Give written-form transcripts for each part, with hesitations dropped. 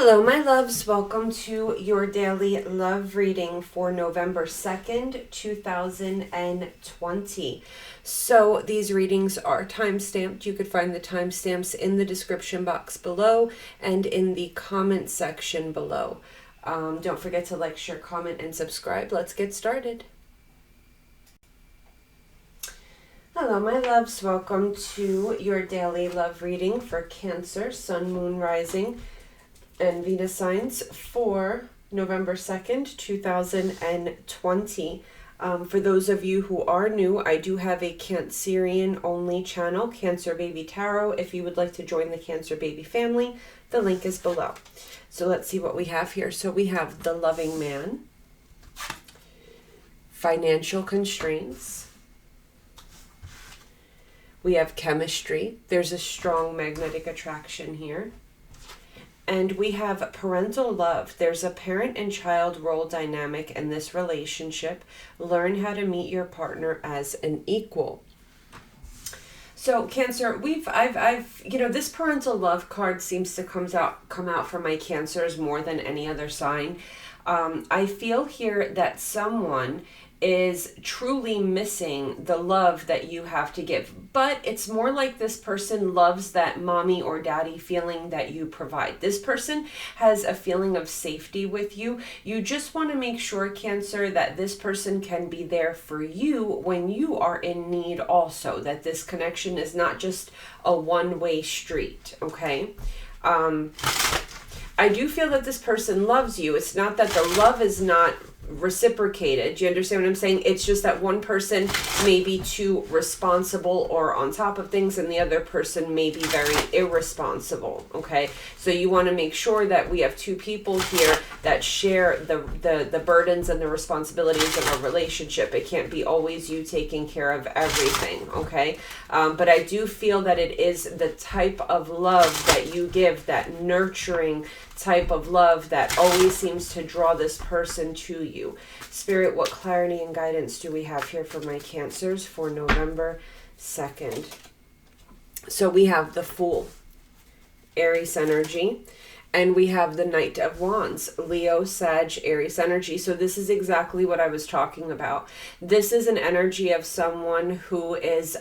Hello, my loves. Welcome to your daily love reading for November 2nd, 2020. So these readings are time-stamped. You could find the timestamps in the description box below and in the comment section below. Don't forget to like, share, comment, and subscribe. Let's get started. Hello, my loves. Welcome to your daily love reading for Cancer, Sun, Moon, Rising, and Venus signs for November 2nd, 2020. For those of you who are new, I do have a Cancerian only channel, Cancer Baby Tarot. If you would like to join the Cancer Baby family, the link is below. So let's see what we have here. So we have the loving man, financial constraints, we have chemistry. There's a strong magnetic attraction here. And we have parental love. There's a parent and child role dynamic in this relationship. Learn how to meet your partner as an equal. So Cancer, this parental love card seems to come out for my Cancers more than any other sign. I feel here that someone is truly missing the love that you have to give. But it's more like this person loves that mommy or daddy feeling that you provide. This person has a feeling of safety with you. You just want to make sure, Cancer, that this person can be there for you when you are in need also. That this connection is not just a one-way street, okay? I do feel that this person loves you. It's not that the love is not reciprocated. Do you understand what I'm saying? It's just that one person may be too responsible or on top of things, and the other person may be very irresponsible. Okay, so you want to make sure that we have two people here that share the burdens and the responsibilities of a relationship. It can't be always you taking care of everything. Okay, but I do feel that it is the type of love that you give, that nurturing type of love that always seems to draw this person to you. Spirit, what clarity and guidance do we have here for my Cancers for November 2nd? So we have the Fool, Aries energy, and we have the Knight of Wands, Leo, Sag, Aries energy. So this is exactly what I was talking about. This is an energy of someone who is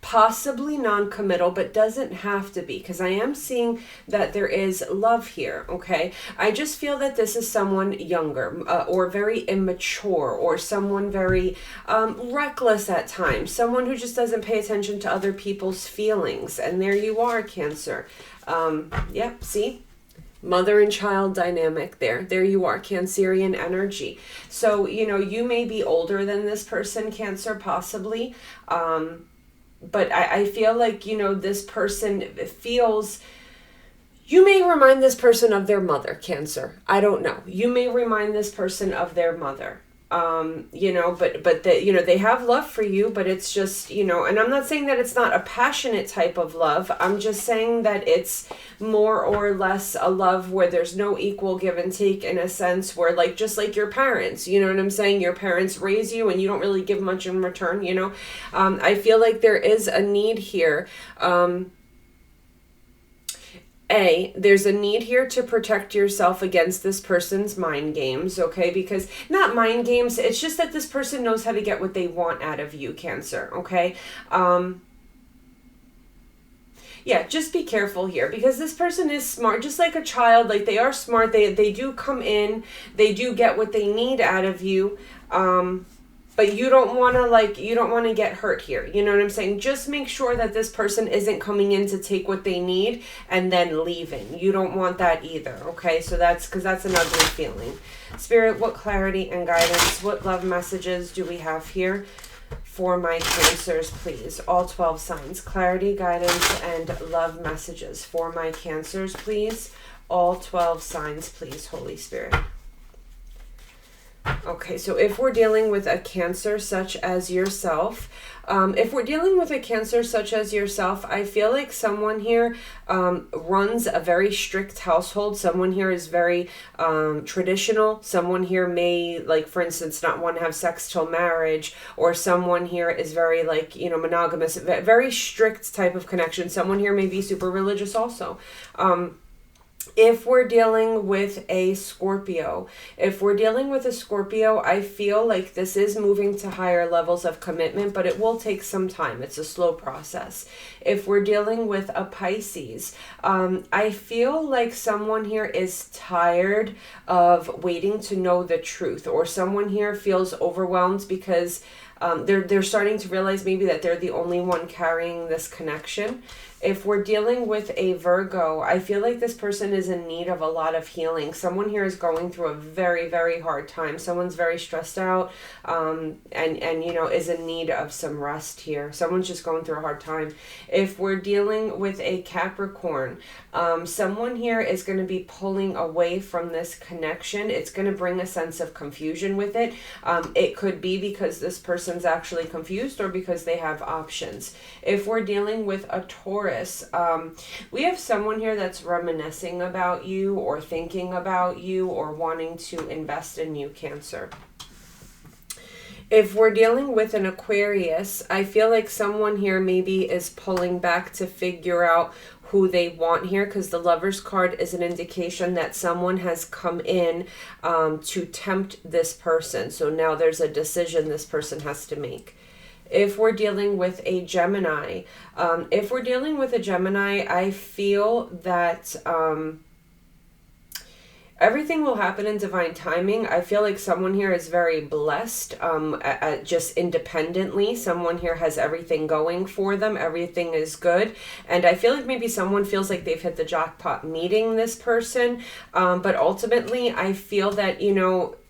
possibly non-committal, but doesn't have to be, because I am seeing that there is love here. Okay, I just feel that this is someone younger or very immature, or someone very reckless at times, someone who just doesn't pay attention to other people's feelings. And there you are, Cancer. Yep, see, mother and child dynamic there you are, Cancerian energy. So you may be older than this person, Cancer, possibly, but I feel like, this person feels, you may remind this person of their mother, Cancer. I don't know. You may remind this person of their mother. But they have love for you, but it's just, and I'm not saying that it's not a passionate type of love. I'm just saying that it's more or less a love where there's no equal give and take, in a sense where, like, just like your parents, you know what I'm saying? Your parents raise you and you don't really give much in return, I feel like there is a need here. There's a need here to protect yourself against this person's mind games, okay? Because, not mind games, it's just that this person knows how to get what they want out of you, Cancer, okay? Yeah, just be careful here, because this person is smart, just like a child. Like, they are smart, they do come in, they do get what they need out of you, but you don't want to get hurt here. You know what I'm saying? Just make sure that this person isn't coming in to take what they need and then leaving. You don't want that either, okay? So because that's an ugly feeling. Spirit, what clarity and guidance, what love messages do we have here for my Cancers, please? All 12 signs. Clarity, guidance, and love messages for my Cancers, please. All 12 signs, please, Holy Spirit. Okay, so if we're dealing with a Cancer such as yourself, I feel like someone here runs a very strict household. Someone here is very traditional. Someone here may, like, for instance, not want to have sex till marriage, or someone here is very, like, monogamous, very strict type of connection. Someone here may be super religious also. If we're dealing with a Scorpio, I feel like this is moving to higher levels of commitment, but it will take some time. It's a slow process. If we're dealing with a Pisces, I feel like someone here is tired of waiting to know the truth, or someone here feels overwhelmed because they're starting to realize maybe that they're the only one carrying this connection. If we're dealing with a Virgo, I feel like this person is in need of a lot of healing. Someone here is going through a very, very hard time. Someone's very stressed out, and is in need of some rest here. Someone's just going through a hard time. If we're dealing with a Capricorn, someone here is going to be pulling away from this connection. It's going to bring a sense of confusion with it. It could be because this person's actually confused, or because they have options. If we're dealing with a Taurus, we have someone here that's reminiscing about you, or thinking about you, or wanting to invest in you, Cancer. If we're dealing with an Aquarius, I feel like someone here maybe is pulling back to figure out who they want here, because the Lover's card is an indication that someone has come in to tempt this person. So now there's a decision this person has to make. If we're dealing with a Gemini, I feel that everything will happen in divine timing. I feel like someone here is very blessed, just independently. Someone here has everything going for them. Everything is good. And I feel like maybe someone feels like they've hit the jackpot meeting this person. But ultimately, I feel that,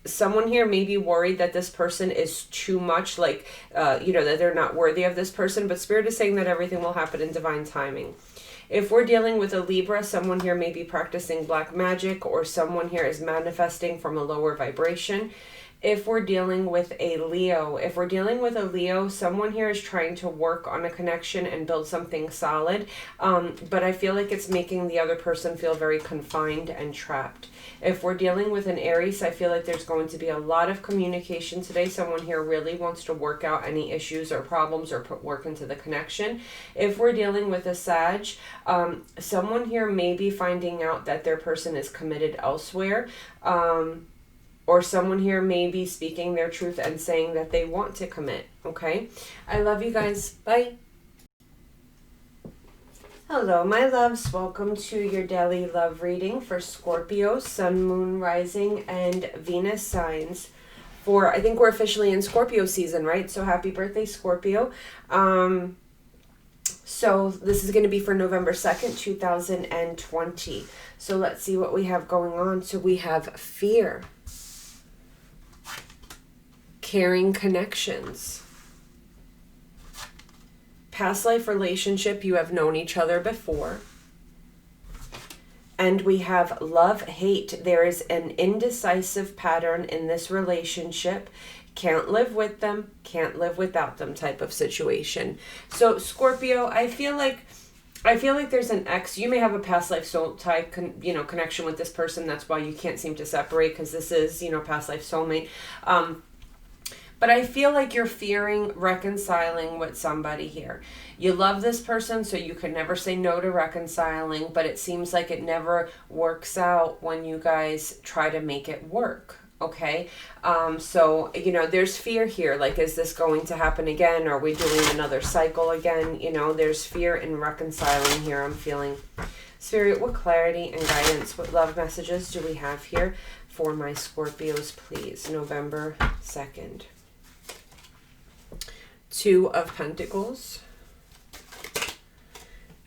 someone here may be worried that this person is too much, that they're not worthy of this person. But Spirit is saying that everything will happen in divine timing. If we're dealing with a Libra, someone here may be practicing black magic, or someone here is manifesting from a lower vibration. If we're dealing with a Leo, someone here is trying to work on a connection and build something solid. But I feel like it's making the other person feel very confined and trapped. If we're dealing with an Aries, I feel like there's going to be a lot of communication today. Someone here really wants to work out any issues or problems, or put work into the connection. If we're dealing with a Sag, someone here may be finding out that their person is committed elsewhere. Or someone here may be speaking their truth and saying that they want to commit. Okay? I love you guys. Bye. Hello, my loves. Welcome to your daily love reading for Scorpio, Sun, Moon, Rising, and Venus signs. I think we're officially in Scorpio season, right? So happy birthday, Scorpio. So this is going to be for November 2nd, 2020. So let's see what we have going on. So we have fear. Caring connections. Past life relationship, you have known each other before. And we have love, hate. There is an indecisive pattern in this relationship. Can't live with them, can't live without them type of situation. So Scorpio, I feel like there's an ex. You may have a past life soul tie, connection with this person. That's why you can't seem to separate, because this is, past life soulmate. But I feel like you're fearing reconciling with somebody here. You love this person, so you can never say no to reconciling, but it seems like it never works out when you guys try to make it work. Okay? So, there's fear here. Like, is this going to happen again? Are we doing another cycle again? There's fear in reconciling here, I'm feeling. Spirit, what clarity and guidance, what love messages do we have here for my Scorpios, please? November 2nd. 2 of Pentacles.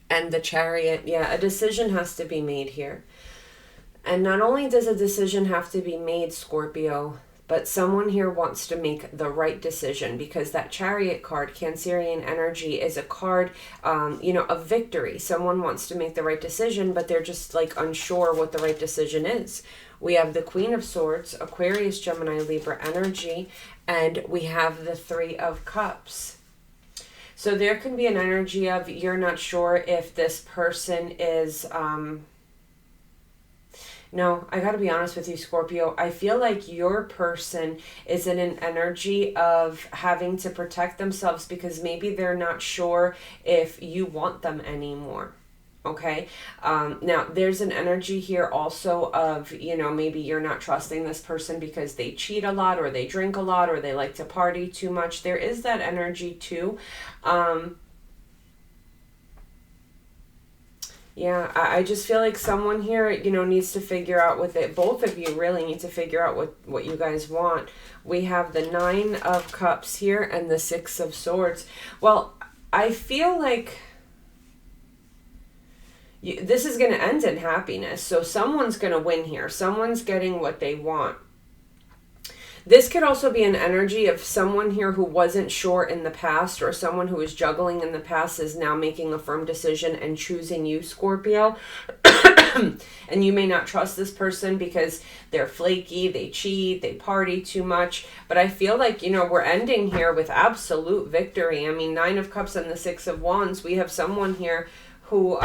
And the Chariot. Yeah, a decision has to be made here. And not only does a decision have to be made, Scorpio, but someone here wants to make the right decision, because that Chariot card, Cancerian energy, is a card, of victory. Someone wants to make the right decision, but they're just unsure what the right decision is. We have the Queen of Swords, Aquarius, Gemini, Libra energy, and we have the 3 of Cups. So there can be an energy of you're not sure if this person is... No, I got to be honest with you, Scorpio. I feel like your person is in an energy of having to protect themselves, because maybe they're not sure if you want them anymore. Okay. Now there's an energy here also of, maybe you're not trusting this person because they cheat a lot, or they drink a lot, or they like to party too much. There is that energy too. Yeah, I just feel like someone here, needs to figure out with it. Both of you really need to figure out what you guys want. We have the 9 of Cups here and the 6 of Swords. Well, I feel like this is going to end in happiness. So someone's going to win here. Someone's getting what they want. This could also be an energy of someone here who wasn't sure in the past, or someone who was juggling in the past is now making a firm decision and choosing you, Scorpio. And you may not trust this person because they're flaky, they cheat, they party too much. But I feel like, we're ending here with absolute victory. I mean, 9 of Cups and the 6 of Wands. We have someone here who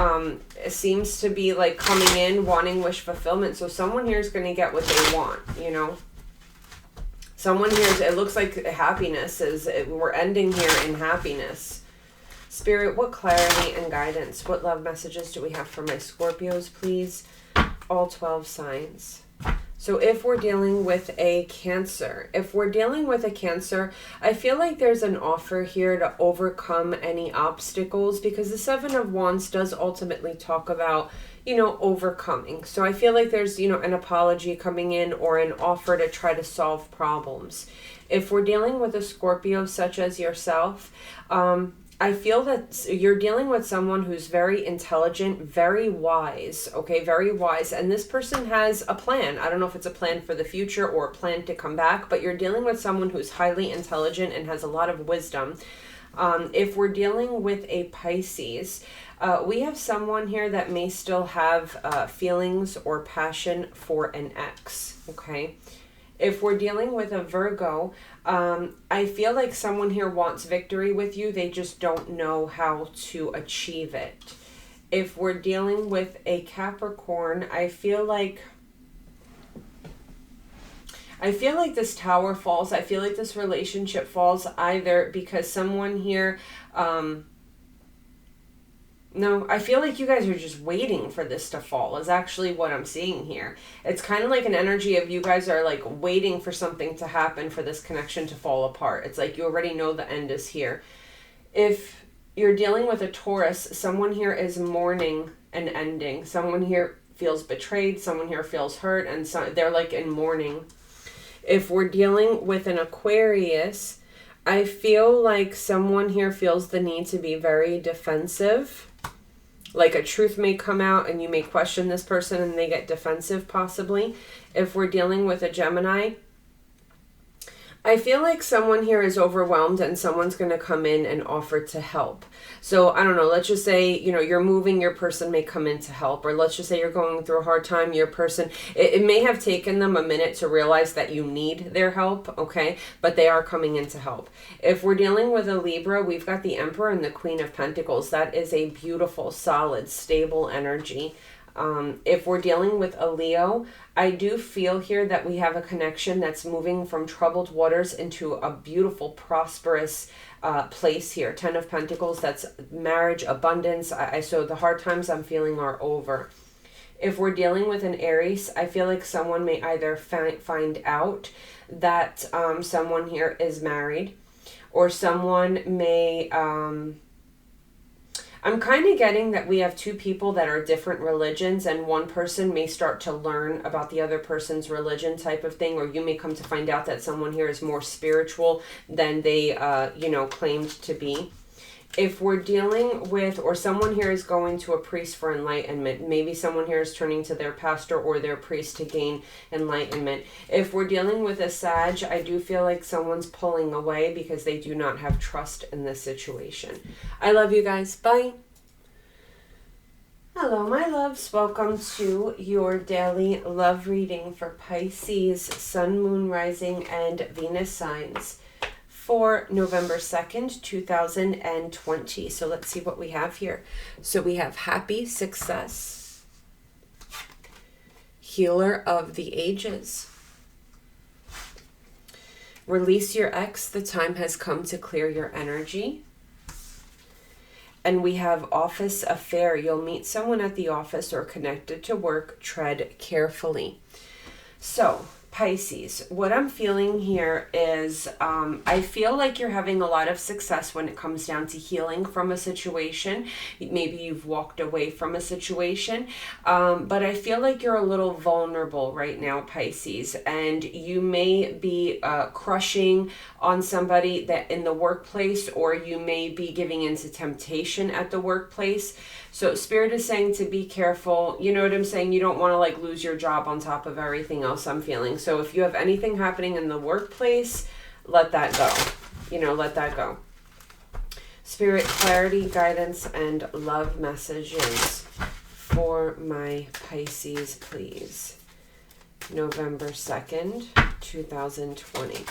seems to be like coming in wanting wish fulfillment. So someone here is going to get what they want, Someone here, it looks like happiness we're ending here in happiness. Spirit, what clarity and guidance, what love messages do we have for my Scorpios, please? All 12 signs. So if we're dealing with a Cancer, I feel like there's an offer here to overcome any obstacles, because the 7 of Wands does ultimately talk about, overcoming. So I feel like there's, an apology coming in, or an offer to try to solve problems. If we're dealing with a Scorpio such as yourself, I feel that you're dealing with someone who's very intelligent, very wise, okay, very wise. And this person has a plan. I don't know if it's a plan for the future or a plan to come back, but you're dealing with someone who's highly intelligent and has a lot of wisdom. If we're dealing with a Pisces, we have someone here that may still have feelings or passion for an ex, okay? If we're dealing with a Virgo, I feel like someone here wants victory with you. They just don't know how to achieve it. If we're dealing with a Capricorn, I feel like this tower falls. I feel like this relationship falls either because someone here... No, I feel like you guys are just waiting for this to fall is actually what I'm seeing here. It's kind of like an energy of you guys are like waiting for something to happen for this connection to fall apart. It's like you already know the end is here. If you're dealing with a Taurus, someone here is mourning an ending. Someone here feels betrayed. Someone here feels hurt, and they're like in mourning. If we're dealing with an Aquarius, I feel like someone here feels the need to be very defensive. Like a truth may come out and you may question this person and they get defensive possibly. If we're dealing with a Gemini, I feel like someone here is overwhelmed and someone's going to come in and offer to help. So I don't know, let's just say, you're moving, your person may come in to help. Or let's just say you're going through a hard time, your person, it may have taken them a minute to realize that you need their help, okay? But they are coming in to help. If we're dealing with a Libra, we've got the Emperor and the Queen of Pentacles. That is a beautiful, solid, stable energy. If we're dealing with a Leo, I do feel here that we have a connection that's moving from troubled waters into a beautiful, prosperous place here. 10 of Pentacles, that's marriage, abundance. So the hard times I'm feeling are over. If we're dealing with an Aries, I feel like someone may either find out that someone here is married, or someone may... I'm kind of getting that we have two people that are different religions, and one person may start to learn about the other person's religion type of thing, or you may come to find out that someone here is more spiritual than they, claimed to be. If we're dealing with, or someone here is going to a priest for enlightenment, maybe someone here is turning to their pastor or their priest to gain enlightenment. If we're dealing with a Sag, I do feel like someone's pulling away because they do not have trust in this situation. I love you guys. Bye. Hello, my loves. Welcome to your daily love reading for Pisces, Sun, Moon, Rising, and Venus signs for November 2nd, 2020. So let's see what we have here. So we have happy success, healer of the ages, release your ex, the time has come to clear your energy, And we have office affair. You'll meet someone at the office or connected to work. Tread carefully. So, Pisces, what I'm feeling here is I feel like you're having a lot of success when it comes down to healing from a situation. Maybe you've walked away from a situation, but I feel like you're a little vulnerable right now, Pisces, and you may be crushing on somebody that in the workplace, or you may be giving into temptation at the workplace. So Spirit is saying to be careful. You know what I'm saying? You don't want to like lose your job on top of everything else I'm feeling. So if you have anything happening in the workplace, let that go. You know, let that go. Spirit, clarity, guidance, and love messages for my Pisces, please. November 2nd, 2020.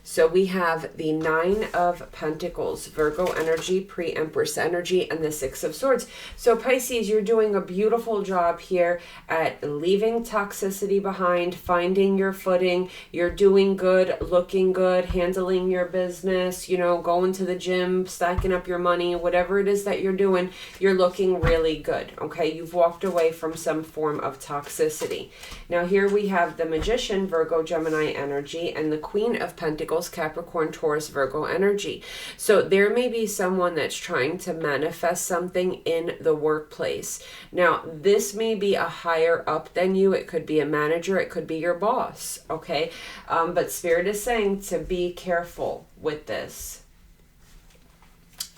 So we have the 9 of Pentacles, Virgo energy, pre-Empress energy, and the 6 of Swords. So Pisces, you're doing a beautiful job here at leaving toxicity behind, finding your footing. You're doing good, looking good, handling your business, you know, going to the gym, stacking up your money, whatever it is that you're doing, you're looking really good, okay? You've walked away from some form of toxicity. Now here we have the Magician, Virgo, Gemini energy, and the Queen of Pentacles, Capricorn, Taurus, Virgo energy. So there may be someone that's trying to manifest something in the workplace. Now, this may be a higher up than you. It could be a manager. It could be your boss, okay? But Spirit is saying to be careful with this.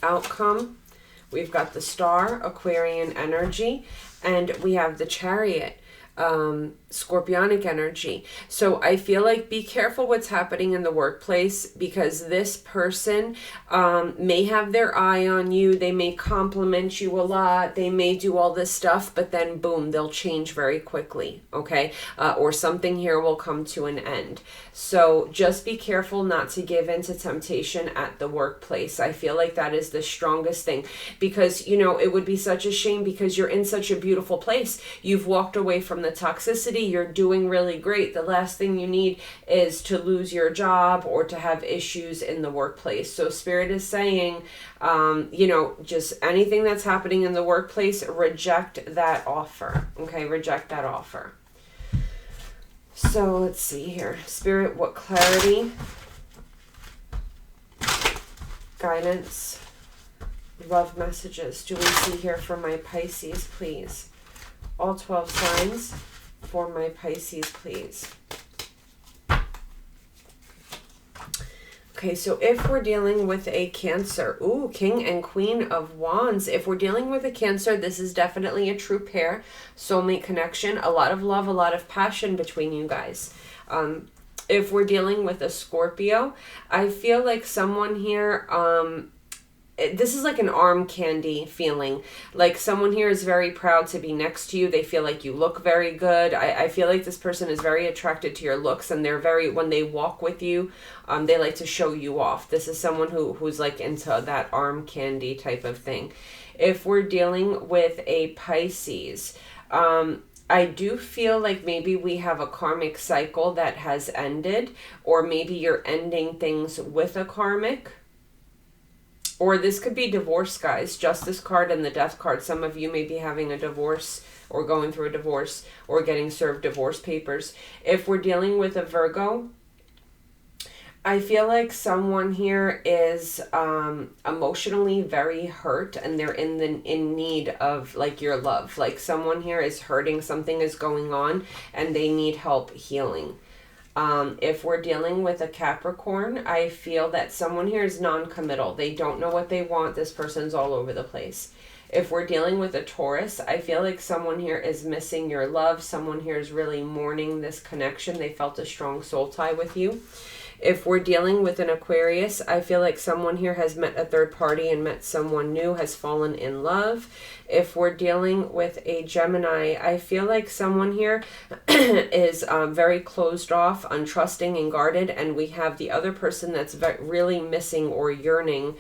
Outcome, we've got the Star, Aquarian energy, and we have the Chariot, Scorpionic energy. So I feel like be careful what's happening in the workplace, because this person may have their eye on you. They may compliment you a lot. They may do all this stuff, but then boom, they'll change very quickly, okay? Or something here will come to an end. So just be careful not to give in to temptation at the workplace. I feel like that is the strongest thing, because, you know, it would be such a shame, because you're in such a beautiful place. You've walked away from the toxicity. You're doing really great. The last thing you need is to lose your job or to have issues in the workplace. So Spirit is saying, you know, just anything that's happening in the workplace, reject that offer. Okay, reject that offer. So let's see here. Spirit, what clarity, guidance, love messages do we see here for my Pisces, please? All 12 signs for my Pisces, please. Okay, so if we're dealing with a Cancer, ooh, King and Queen of Wands. If we're dealing with a Cancer, this is definitely a true pair, soulmate connection, a lot of love, a lot of passion between you guys. If we're dealing with a Scorpio, I feel like someone here, this is like an arm candy feeling. Like someone here is very proud to be next to you. They feel like you look very good. I feel like this person is very attracted to your looks, and they're very, when they walk with you, they like to show you off. This is someone who's like into that arm candy type of thing. If we're dealing with a Pisces, I do feel like maybe we have a karmic cycle that has ended, or maybe you're ending things with a karmic. Or this could be divorce, guys. Justice card and the Death card. Some of you may be having a divorce, or going through a divorce, or getting served divorce papers. If we're dealing with a Virgo, I feel like someone here is emotionally very hurt, and they're in need of like your love. Like someone here is hurting, something is going on, and they need help healing. If we're dealing with a Capricorn, I feel that someone here is non-committal. They don't know what they want. This person's all over the place. If we're dealing with a Taurus, I feel like someone here is missing your love. Someone here is really mourning this connection. They felt a strong soul tie with you. If we're dealing with an Aquarius, I feel like someone here has met a third party and met someone new, has fallen in love. If we're dealing with a Gemini, I feel like someone here is very closed off, untrusting, and guarded. And we have the other person that's really missing or yearning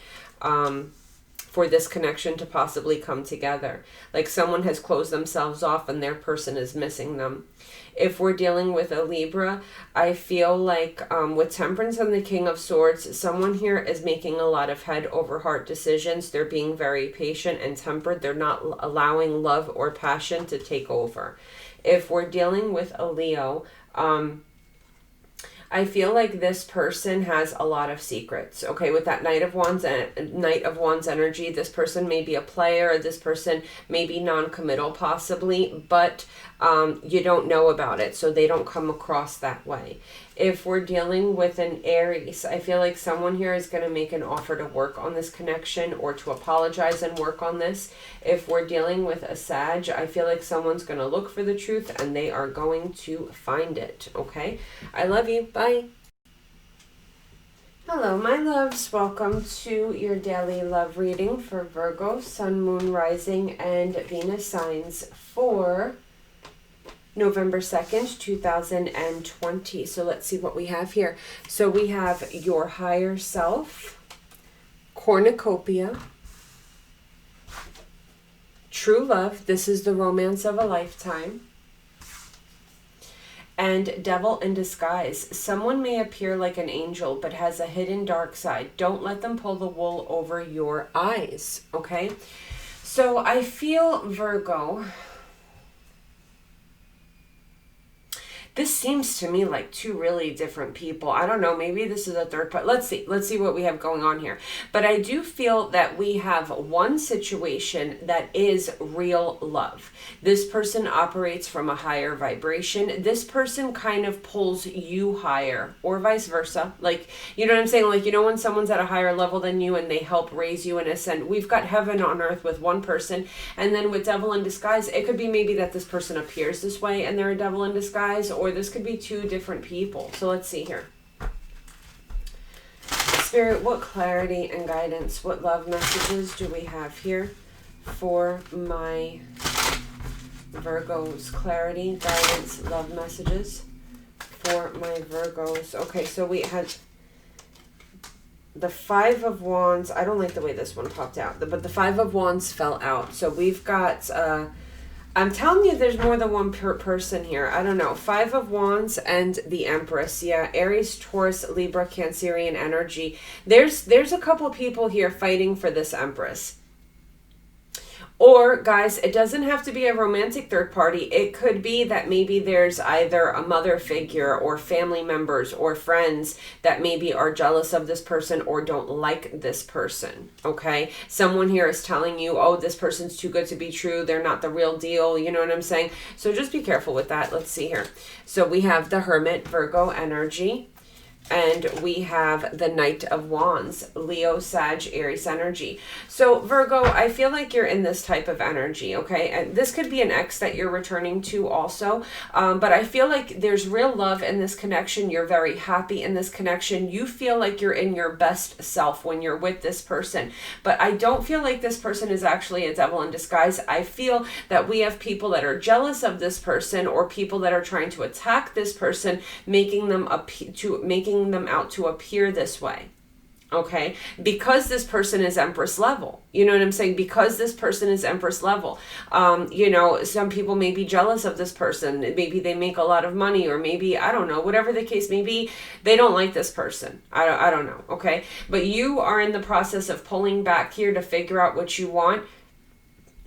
for this connection to possibly come together. Like someone has closed themselves off and their person is missing them. If we're dealing with a Libra, I feel like with Temperance and the King of Swords, someone here is making a lot of head over heart decisions. They're being very patient and tempered. They're not allowing love or passion to take over. If we're dealing with a Leo, I feel like this person has a lot of secrets. Okay, with that Knight of Wands energy, this person may be a player, this person may be non-committal possibly, but you don't know about it, so they don't come across that way. If we're dealing with an Aries, I feel like someone here is going to make an offer to work on this connection or to apologize and work on this. If we're dealing with a Sag, I feel like someone's going to look for the truth and they are going to find it. Okay, I love you. Bye. Hello, my loves. Welcome to your daily love reading for Virgo, Sun, Moon, Rising, and Venus signs for November 2nd, 2020. So let's see what we have here. So we have your higher self, cornucopia, true love. This is the romance of a lifetime. And devil in disguise. Someone may appear like an angel, but has a hidden dark side. Don't let them pull the wool over your eyes, okay? So I feel, Virgo, this seems to me like two really different people. I don't know, maybe this is a third part. Let's see what we have going on here. But I do feel that we have one situation that is real love. This person operates from a higher vibration. This person kind of pulls you higher, or vice versa. Like, you know what I'm saying? Like, you know, when someone's at a higher level than you and they help raise you and ascend. We've got heaven on earth with one person. And then with devil in disguise, it could be maybe that this person appears this way and they're a devil in disguise, or this could be two different people. So let's see here. Spirit, what clarity and guidance, what love messages do we have here for my Virgos? Clarity, guidance, love messages for my Virgos. Okay, so we had the Five of Wands. I don't like the way this one popped out, but the Five of Wands fell out. So we've got I'm telling you, there's more than one person here. I don't know. Five of Wands and the Empress. Yeah, Aries, Taurus, Libra, Cancerian energy. There's a couple people here fighting for this Empress. Or, guys, it doesn't have to be a romantic third party. It could be that maybe there's either a mother figure or family members or friends that maybe are jealous of this person or don't like this person, okay? Someone here is telling you, oh, this person's too good to be true. They're not the real deal. You know what I'm saying? So just be careful with that. Let's see here. So we have the Hermit, Virgo energy. And we have the Knight of Wands, Leo, Sag, Aries energy. So Virgo, I feel like you're in this type of energy, okay? And this could be an ex that you're returning to also. But I feel like there's real love in this connection. You're very happy in this connection. You feel like you're in your best self when you're with this person. But I don't feel like this person is actually a devil in disguise. I feel that we have people that are jealous of this person or people that are trying to attack this person, making them out to appear this way, okay? Because this person is Empress level. You know what I'm saying? Because this person is Empress level. You know, some people may be jealous of this person. Maybe they make a lot of money, or maybe, I don't know, whatever the case may be, they don't like this person. I don't know, okay? But you are in the process of pulling back here to figure out what you want.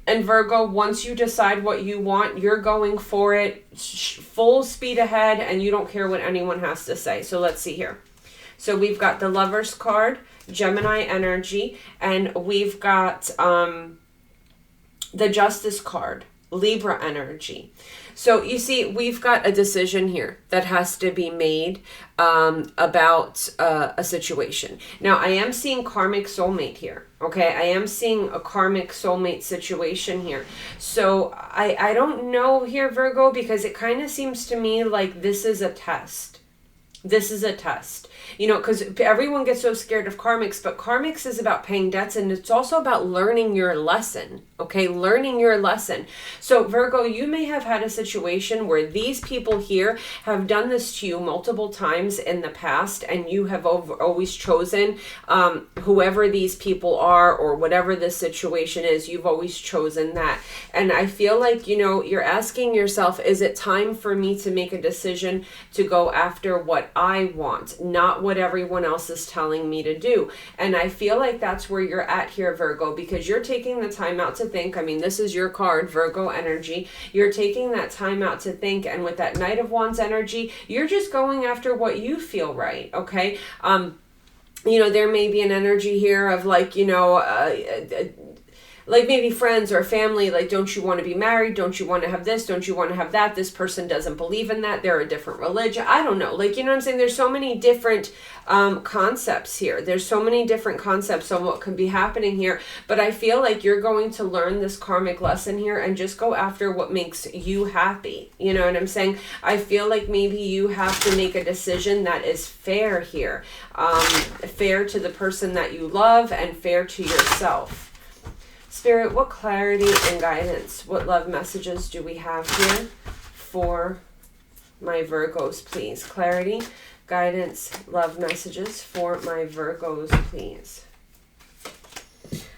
And Virgo, once you decide what you want, you're going for it full speed ahead, and you don't care what anyone has to say. So let's see here. So we've got the Lovers card, Gemini energy, and we've got the Justice card, Libra energy. So you see, we've got a decision here that has to be made about a situation. Now, I am seeing karmic soulmate here, okay? I am seeing a karmic soulmate situation here. So I don't know here, Virgo, because it kind of seems to me like this is a test. This is a test, you know, because everyone gets so scared of karmics, but karmics is about paying debts, and it's also about learning your lesson, okay? Learning your lesson. So Virgo, you may have had a situation where these people here have done this to you multiple times in the past, and you have always chosen whoever these people are, or whatever this situation is, you've always chosen that. And I feel like, you know, you're asking yourself, is it time for me to make a decision to go after what I want, not what everyone else is telling me to do? And I feel like that's where you're at here, Virgo, because you're taking the time out to think. I mean, this is your card, Virgo energy. You're taking that time out to think, and with that Knight of Wands energy, you're just going after what you feel right, okay? You know, there may be an energy here of like, you know, like maybe friends or family, like, don't you want to be married? Don't you want to have this? Don't you want to have that? This person doesn't believe in that. They're a different religion. I don't know. Like, you know what I'm saying? There's so many different concepts here. There's so many different concepts on what could be happening here. But I feel like you're going to learn this karmic lesson here and just go after what makes you happy. You know what I'm saying? I feel like maybe you have to make a decision that is fair here. Fair to the person that you love and fair to yourself. Spirit, what clarity and guidance, what love messages do we have here for my Virgos, please? Clarity, guidance, love messages for my Virgos, please.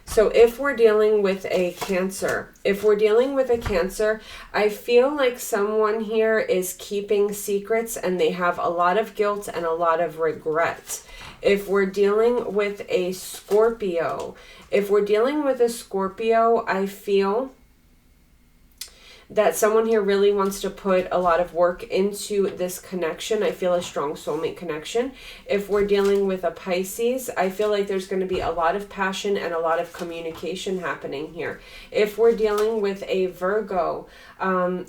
So if we're dealing with a Cancer, I feel like someone here is keeping secrets and they have a lot of guilt and a lot of regret. If we're dealing with a Scorpio, I feel that someone here really wants to put a lot of work into this connection. I feel a strong soulmate connection. If we're dealing with a Pisces, I feel like there's going to be a lot of passion and a lot of communication happening here. If we're dealing with a Virgo, I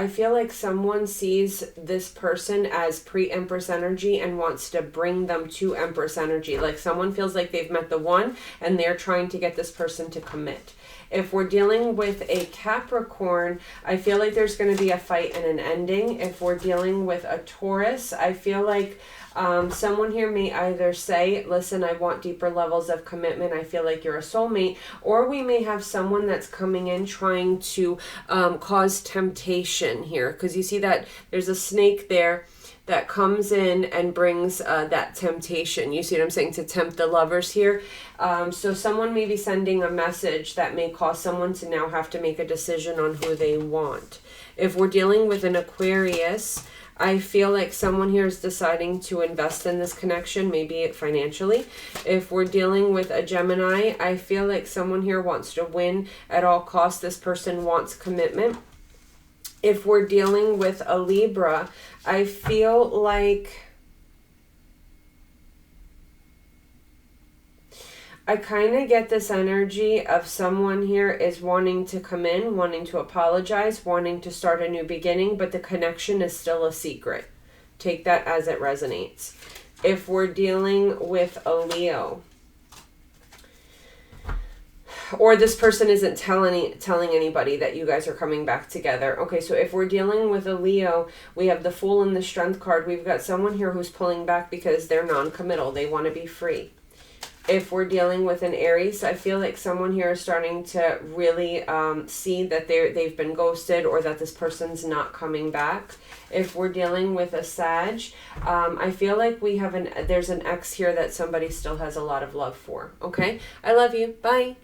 feel like someone sees this person as pre-Empress energy and wants to bring them to Empress energy. Like someone feels like they've met the one and they're trying to get this person to commit. If we're dealing with a Capricorn, I feel like there's going to be a fight and an ending. If we're dealing with a Taurus, I feel like someone here may either say, listen, I want deeper levels of commitment. I feel like you're a soulmate. Or we may have someone that's coming in trying to cause temptation here. Because you see that there's a snake there that comes in and brings that temptation. You see what I'm saying? To tempt the lovers here. So someone may be sending a message that may cause someone to now have to make a decision on who they want. If we're dealing with an Aquarius, I feel like someone here is deciding to invest in this connection, maybe financially. If we're dealing with a Gemini, I feel like someone here wants to win at all costs. This person wants commitment. If we're dealing with a Libra, I feel like I kind of get this energy of someone here is wanting to come in, wanting to apologize, wanting to start a new beginning, but the connection is still a secret. Take that as it resonates. If we're dealing with a Leo, or this person isn't telling anybody that you guys are coming back together. Okay, so if we're dealing with a Leo, we have the Fool and the Strength card. We've got someone here who's pulling back because they're non-committal. They want to be free. If we're dealing with an Aries, I feel like someone here is starting to really see that they've been ghosted or that this person's not coming back. If we're dealing with a Sag, I feel like there's an ex here that somebody still has a lot of love for. Okay, I love you. Bye.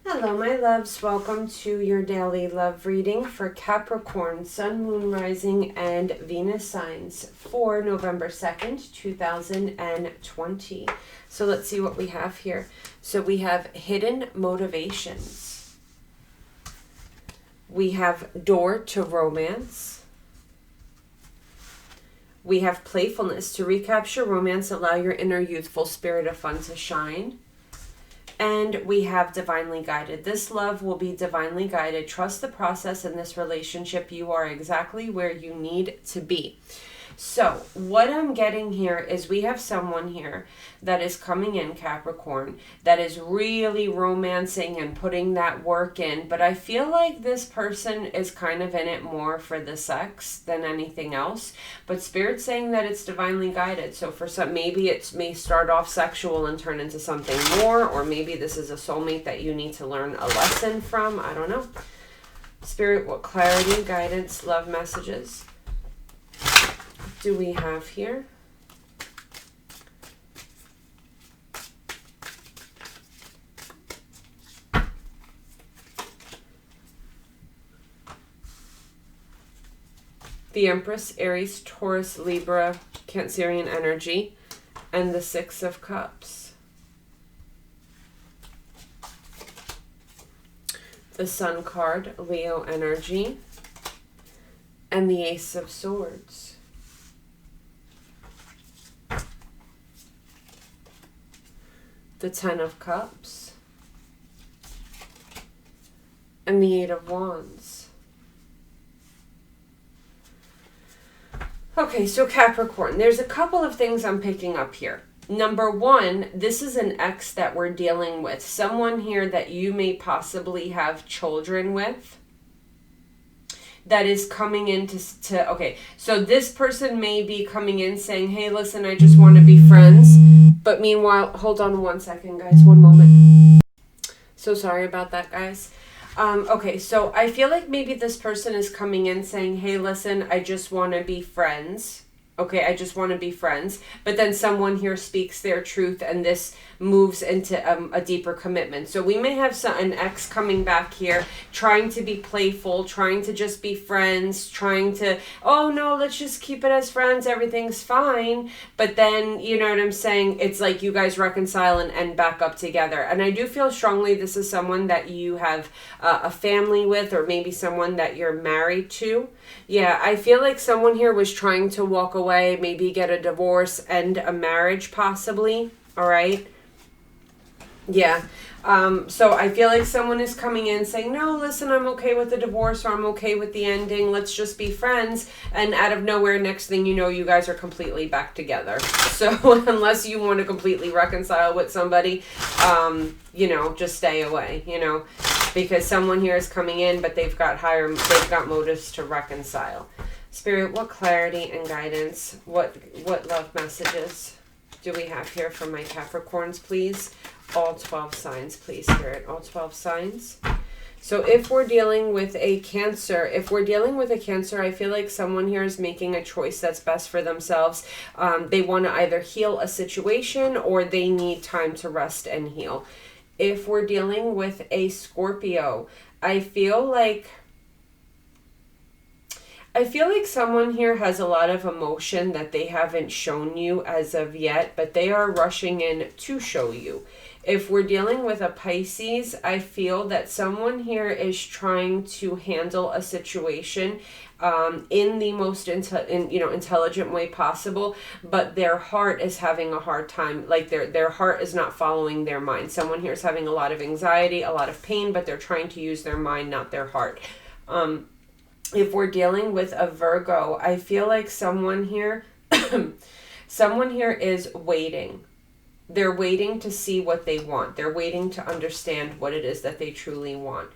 Hello, my loves. Welcome to your daily love reading for Capricorn, Sun, Moon, Rising, and Venus signs for November 2nd, 2020. So let's see what we have here. So we have hidden motivations. We have door to romance. We have playfulness. To recapture romance, allow your inner youthful spirit of fun to shine. And we have divinely guided. This love will be divinely guided. Trust the process in this relationship. You are exactly where you need to be. So what I'm getting here is we have someone here that is coming in, Capricorn, that is really romancing and putting that work in. But I feel like this person is kind of in it more for the sex than anything else. But Spirit's saying that it's divinely guided. So for some, maybe it may start off sexual and turn into something more. Or maybe this is a soulmate that you need to learn a lesson from. I don't know. Spirit, what clarity, guidance, love messages do we have here? The Empress, Aries, Taurus, Libra, Cancerian energy, and the Six of Cups. The Sun card, Leo energy, and the Ace of Swords. The Ten of Cups, and the Eight of Wands. Okay, so Capricorn, there's a couple of things I'm picking up here. Number one, this is an ex that we're dealing with. Someone here that you may possibly have children with that is coming in okay, so this person may be coming in saying, hey, listen, I just want to be friends. But meanwhile, hold on one second, guys, one moment. So sorry about that, guys. Okay, so I feel like maybe this person is coming in saying, hey, listen, I just want to be friends. Okay, I just want to be friends. But then someone here speaks their truth and this moves into a deeper commitment. So we may have an ex coming back here trying to be playful, trying to just be friends, trying to, oh no, let's just keep it as friends. Everything's fine. But then, you know what I'm saying? It's like you guys reconcile and back up together. And I do feel strongly this is someone that you have a family with, or maybe someone that you're married to. Yeah, I feel like someone here was trying to walk away, maybe get a divorce, end a marriage possibly. All right. Yeah. So I feel like someone is coming in saying, no, listen, I'm okay with the divorce, or I'm okay with the ending. Let's just be friends. And out of nowhere, next thing you know, you guys are completely back together. So unless you want to completely reconcile with somebody, you know, just stay away, you know, because someone here is coming in, but they've got motives to reconcile. Spirit, what clarity and guidance, what love messages do we have here for my Capricorns, please? All 12 signs, please, Spirit. All 12 signs. So if we're dealing with a Cancer, I feel like someone here is making a choice that's best for themselves. They want to either heal a situation or they need time to rest and heal. If we're dealing with a Scorpio, I feel like someone here has a lot of emotion that they haven't shown you as of yet, but they are rushing in to show you. If we're dealing with a Pisces, I feel that someone here is trying to handle a situation in the most intelligent way possible, but their heart is having a hard time. Like their heart is not following their mind. Someone here is having a lot of anxiety, a lot of pain, but they're trying to use their mind, not their heart. If we're dealing with a Virgo, I feel like someone here is waiting. They're waiting to see what they want. They're waiting to understand what it is that they truly want.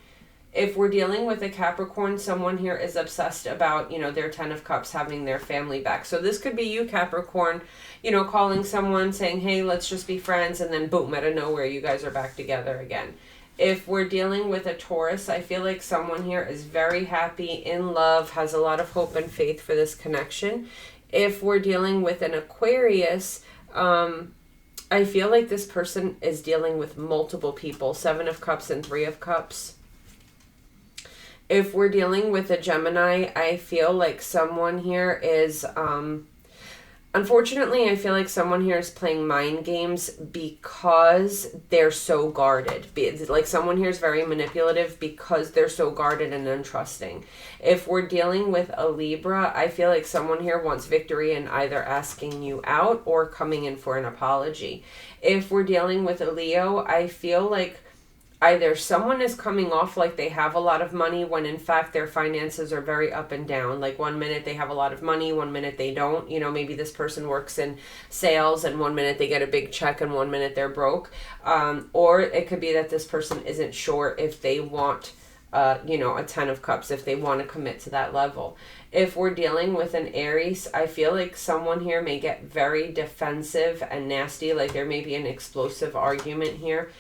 If we're dealing with a Capricorn, someone here is obsessed about, you know, their 10 of Cups, having their family back. So this could be you, Capricorn, you know, calling someone saying, hey, let's just be friends. And then boom, out of nowhere, you guys are back together again. If we're dealing with a Taurus, I feel like someone here is very happy, in love, has a lot of hope and faith for this connection. If we're dealing with an Aquarius, I feel like this person is dealing with multiple people, 7 of Cups and 3 of Cups. If we're dealing with a Gemini, I feel like someone here is, unfortunately, I feel like someone here is playing mind games because they're so guarded. Like someone here is very manipulative because they're so guarded and untrusting. If we're dealing with a Libra, I feel like someone here wants victory in either asking you out or coming in for an apology. If we're dealing with a Leo, I feel like either someone is coming off like they have a lot of money when in fact their finances are very up and down. Like one minute they have a lot of money, one minute they don't. You know, maybe this person works in sales and one minute they get a big check and one minute they're broke. Or it could be that this person isn't sure if they want you know, a 10 of cups, if they want to commit to that level. If we're dealing with an Aries, I feel like someone here may get very defensive and nasty, like there may be an explosive argument here.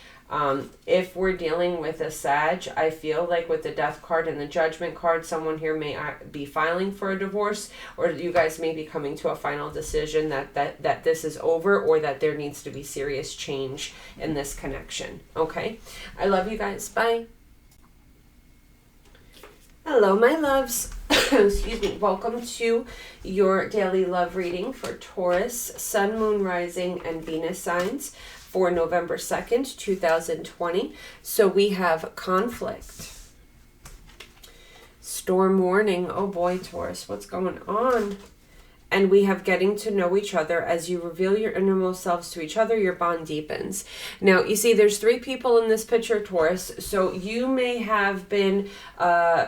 If we're dealing with a Sag, I feel like with the Death card and the Judgment card, someone here may be filing for a divorce, or you guys may be coming to a final decision that this is over, or that there needs to be serious change in this connection. Okay? I love you guys. Bye. Hello, my loves. Excuse me. Welcome to your daily love reading for Taurus, Sun, Moon, Rising, and Venus signs for November 2nd, 2020. So we have conflict, storm warning. Oh boy, Taurus, what's going on? And we have getting to know each other. As you reveal your innermost selves to each other, your bond deepens. Now, you see, there's 3 people in this picture, Taurus. So you may have been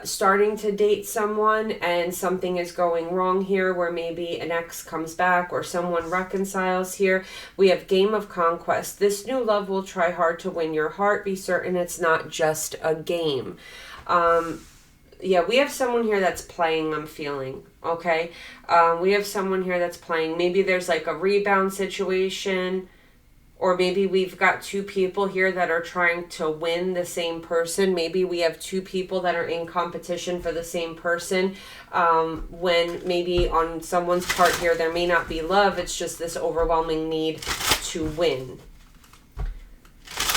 starting to date someone and something is going wrong here, where maybe an ex comes back or someone reconciles here. We have game of conquest. This new love will try hard to win your heart. Be certain it's not just a game. Yeah, we have someone here that's playing, I'm feeling, okay? We have someone here that's playing. Maybe there's like a rebound situation, or maybe we've got 2 people here that are trying to win the same person. Maybe we have 2 people that are in competition for the same person, when maybe on someone's part here, there may not be love. It's just this overwhelming need to win.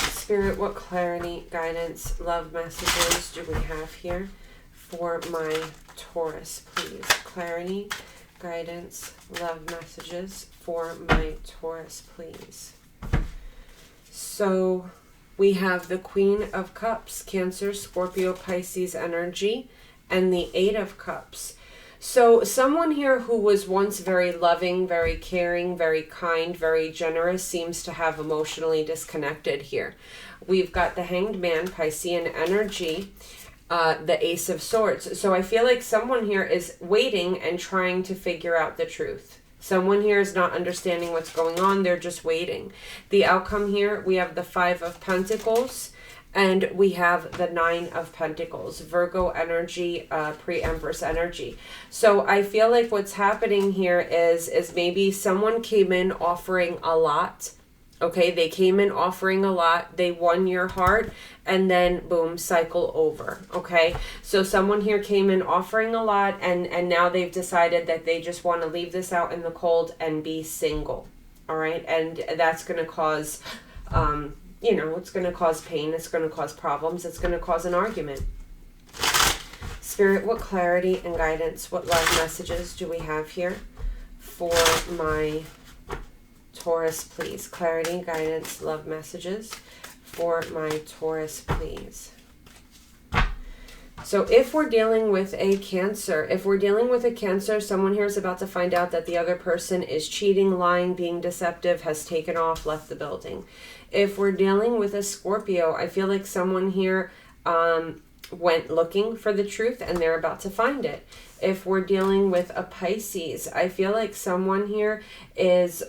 Spirit, what clarity, guidance, love messages do we have here for my Taurus, please? Clarity, guidance, love messages for my Taurus, please. So we have the Queen of Cups, Cancer, Scorpio, Pisces energy, and the 8 of Cups. So someone here who was once very loving, very caring, very kind, very generous seems to have emotionally disconnected here. We've got the Hanged Man, Piscean energy, the Ace of Swords. So I feel like someone here is waiting and trying to figure out the truth. Someone here is not understanding what's going on. They're just waiting. The outcome here, we have the 5 of Pentacles and we have the 9 of Pentacles. Virgo energy, pre-Empress energy. So I feel like what's happening here is maybe someone came in offering a lot. Okay, they came in offering a lot, they won your heart, and then boom, cycle over. Okay, so someone here came in offering a lot, and now they've decided that they just want to leave this out in the cold and be single. All right, and that's going to cause, you know, it's going to cause pain, it's going to cause problems, it's going to cause an argument. Spirit, what clarity and guidance, what love messages do we have here for my Taurus, please? Clarity, guidance, love messages for my Taurus, please. So if we're dealing with a Cancer, someone here is about to find out that the other person is cheating, lying, being deceptive, has taken off, left the building. If we're dealing with a Scorpio, I feel like someone here went looking for the truth and they're about to find it. If we're dealing with a Pisces, I feel like someone here is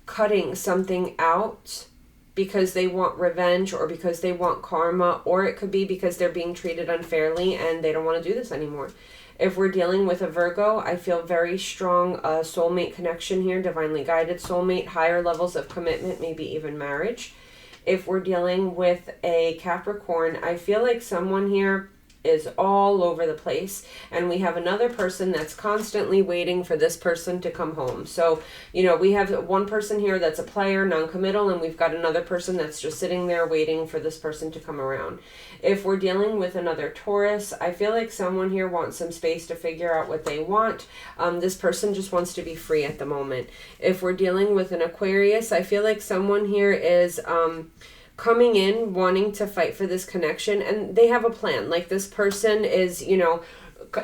cutting something out because they want revenge or because they want karma, or it could be because they're being treated unfairly and they don't want to do this anymore. If we're dealing with a Virgo, I feel very strong soulmate connection here, divinely guided soulmate, higher levels of commitment, maybe even marriage. If we're dealing with a Capricorn, I feel like someone here is all over the place, and we have another person that's constantly waiting for this person to come home. So, you know, we have one person here that's a player, non-committal, and we've got another person that's just sitting there waiting for this person to come around. If we're dealing with another Taurus, I feel like someone here wants some space to figure out what they want. This person just wants to be free at the moment. If we're dealing with an Aquarius, I feel like someone here is coming in wanting to fight for this connection, and they have a plan. Like, this person is, you know,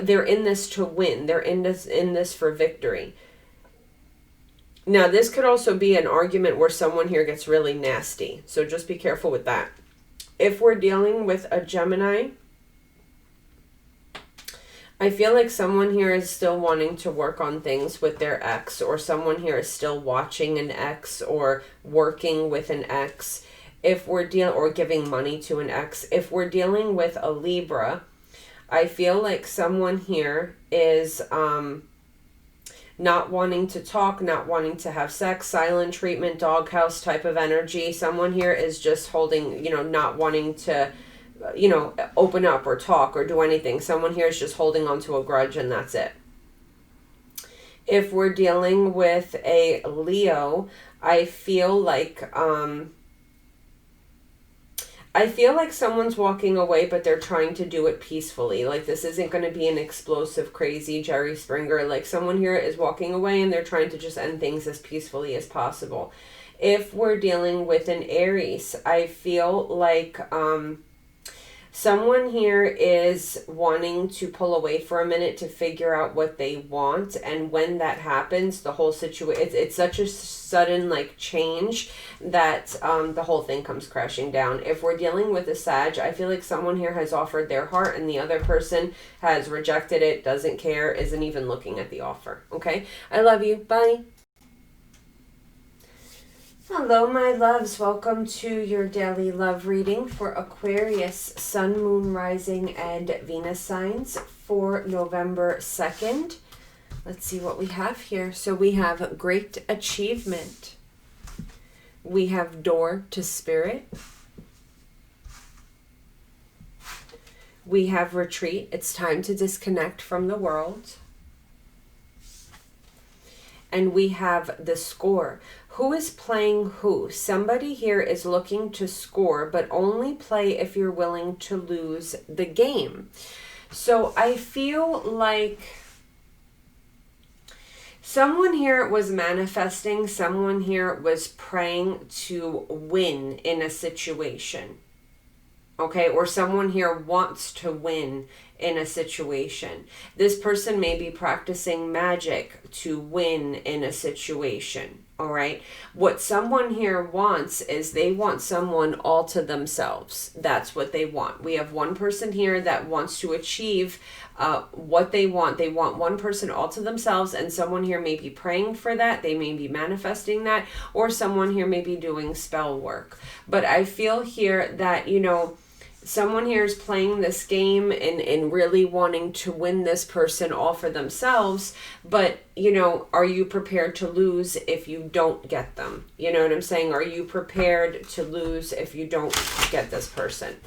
they're in this to win. They're in this for victory. Now, this could also be an argument where someone here gets really nasty. So just be careful with that. If we're dealing with a Gemini, I feel like someone here is still wanting to work on things with their ex, or someone here is still watching an ex or working with an ex. If we're or giving money to an ex. If we're dealing with a Libra, I feel like someone here is not wanting to talk, not wanting to have sex, silent treatment, doghouse type of energy. Someone here is just holding, not wanting to, open up or talk or do anything. Someone here is just holding on to a grudge, and that's it. If we're dealing with a Leo, I feel like someone's walking away, but they're trying to do it peacefully. Like, this isn't going to be an explosive, crazy Jerry Springer. Like, someone here is walking away and they're trying to just end things as peacefully as possible. If we're dealing with an Aries, I feel like someone here is wanting to pull away for a minute to figure out what they want. And when that happens, the whole situation, it's such a sudden change that the whole thing comes crashing down. If we're dealing with a Sag, I feel like someone here has offered their heart and the other person has rejected it, doesn't care, isn't even looking at the offer. Okay? I love you. Bye. Hello, my loves. Welcome to your daily love reading for Aquarius, Sun, Moon, Rising, and Venus signs for November 2nd. Let's see what we have here. So we have Great Achievement. We have Door to Spirit. We have Retreat. It's time to disconnect from the world. And we have the Score. Who is playing who? Somebody here is looking to score, but only play if you're willing to lose the game. So I feel like someone here was manifesting, someone here was praying to win in a situation. Okay, or someone here wants to win in a situation. This person may be practicing magic to win in a situation. All right. What someone here wants is they want someone all to themselves. That's what they want. We have one person here that wants to achieve what they want. They want one person all to themselves, and someone here may be praying for that. They may be manifesting that, or someone here may be doing spell work. But I feel here that, someone here is playing this game and really wanting to win this person all for themselves. But, are you prepared to lose if you don't get them? You know what I'm saying? Are you prepared to lose if you don't get this person?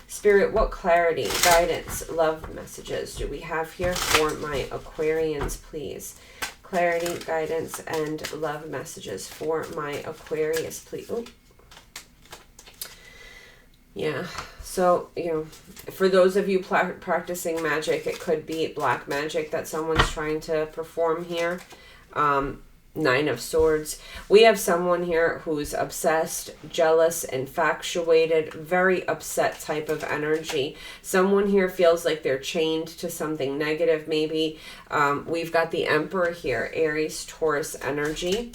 Spirit, what clarity, guidance, love messages do we have here for my Aquarians, please? Clarity, guidance, and love messages for my Aquarius, please. Ooh. Yeah. So, for those of you practicing magic, it could be black magic that someone's trying to perform here. Nine of Swords. We have someone here who's obsessed, jealous, infatuated, very upset type of energy. Someone here feels like they're chained to something negative, maybe. We've got the Emperor here, Aries, Taurus energy,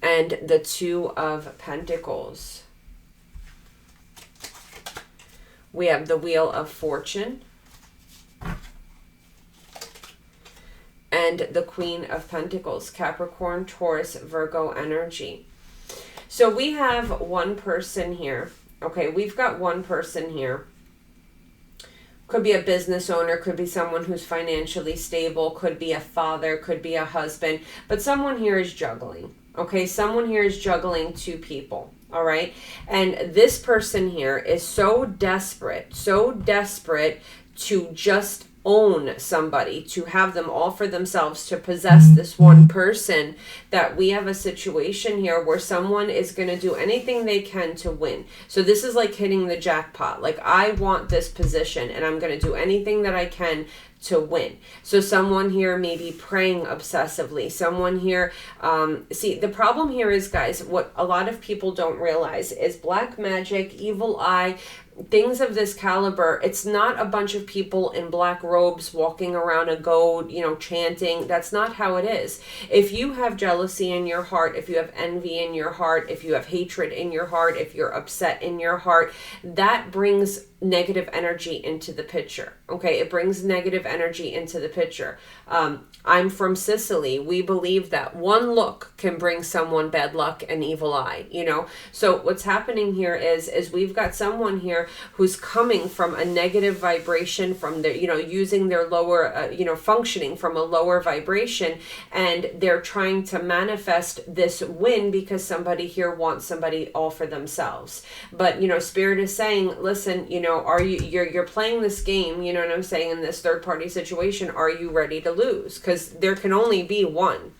and the Two of Pentacles. We have the Wheel of Fortune and the Queen of Pentacles, Capricorn, Taurus, Virgo energy. So we have one person here. Okay, we've got one person here. Could be a business owner, could be someone who's financially stable, could be a father, could be a husband, but someone here is juggling. Okay, someone here is juggling two people. All right. And this person here is so desperate to just own somebody, to have them all for themselves, to possess this one person, that we have a situation here where someone is going to do anything they can to win. So this is like hitting the jackpot. Like, I want this position and I'm going to do anything that I can to win. So someone here may be praying obsessively. Someone here, see, the problem here is, guys, what a lot of people don't realize is black magic, evil eye, things of this caliber, it's not a bunch of people in black robes walking around a goat, you know, chanting. That's not how it is. If you have jealousy in your heart, if you have envy in your heart, if you have hatred in your heart, if you're upset in your heart, that brings negative energy into the picture. Okay, it brings negative energy into the picture. I'm from Sicily. We believe that one look can bring someone bad luck and evil eye, you know. So what's happening here is we've got someone here who's coming from a negative vibration, from their, you know, using their lower, you know, functioning from a lower vibration, and they're trying to manifest this win because somebody here wants somebody all for themselves. But, you know, Spirit is saying, listen, you know, are you're playing this game, you know what I'm saying, in this third party situation, are you ready to lose? Because there can only be one.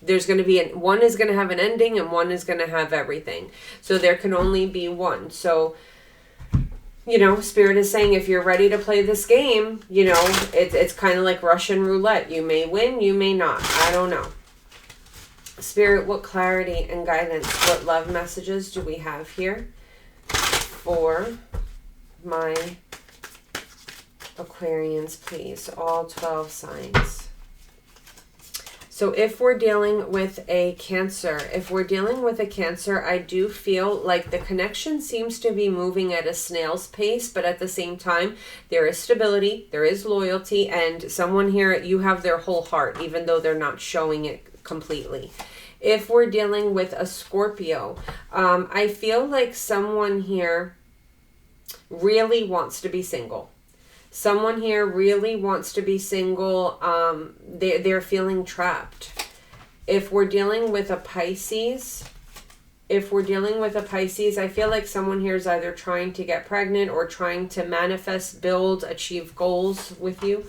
There's going to be one is going to have an ending and one is going to have everything. So there can only be one. So, you know, Spirit is saying, if you're ready to play this game, you know, it's kind of like Russian roulette. You may win, you may not. I don't know. Spirit, what clarity and guidance, what love messages do we have here for my Aquarians, please? All 12 signs. So if we're dealing with a Cancer, I do feel like the connection seems to be moving at a snail's pace, but at the same time, there is stability, there is loyalty, and someone here, you have their whole heart, even though they're not showing it completely. If we're dealing with a Scorpio, I feel like someone here really wants to be single. Someone here really wants to be single. They're feeling trapped. If we're dealing with a Pisces, I feel like someone here is either trying to get pregnant or trying to manifest, build, achieve goals with you.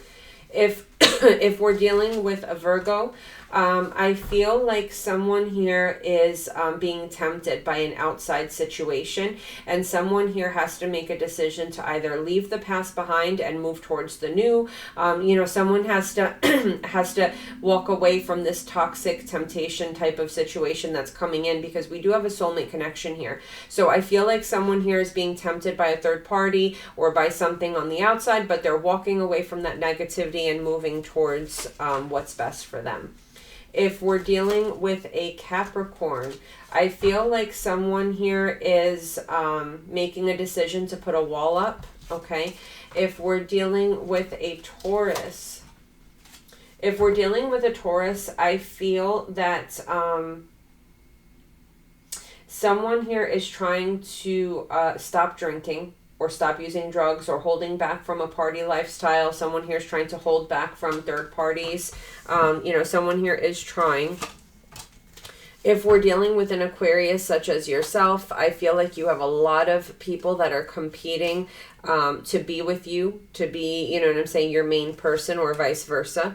If if we're dealing with a Virgo, I feel like someone here is being tempted by an outside situation, and someone here has to make a decision to either leave the past behind and move towards the new. You know, someone has to has to walk away from this toxic temptation type of situation that's coming in, because we do have a soulmate connection here. So I feel like someone here is being tempted by a third party or by something on the outside, but they're walking away from that negativity and moving towards what's best for them. If we're dealing with a Capricorn, I feel like someone here is making a decision to put a wall up, okay? If we're dealing with a Taurus, I feel that someone here is trying to stop drinking, or stop using drugs, or holding back from a party lifestyle. Someone here is trying to hold back from third parties. You know, someone here is trying. If we're dealing with an Aquarius such as yourself, I feel like you have a lot of people that are competing to be with you, to be, you know what I'm saying, your main person, or vice versa.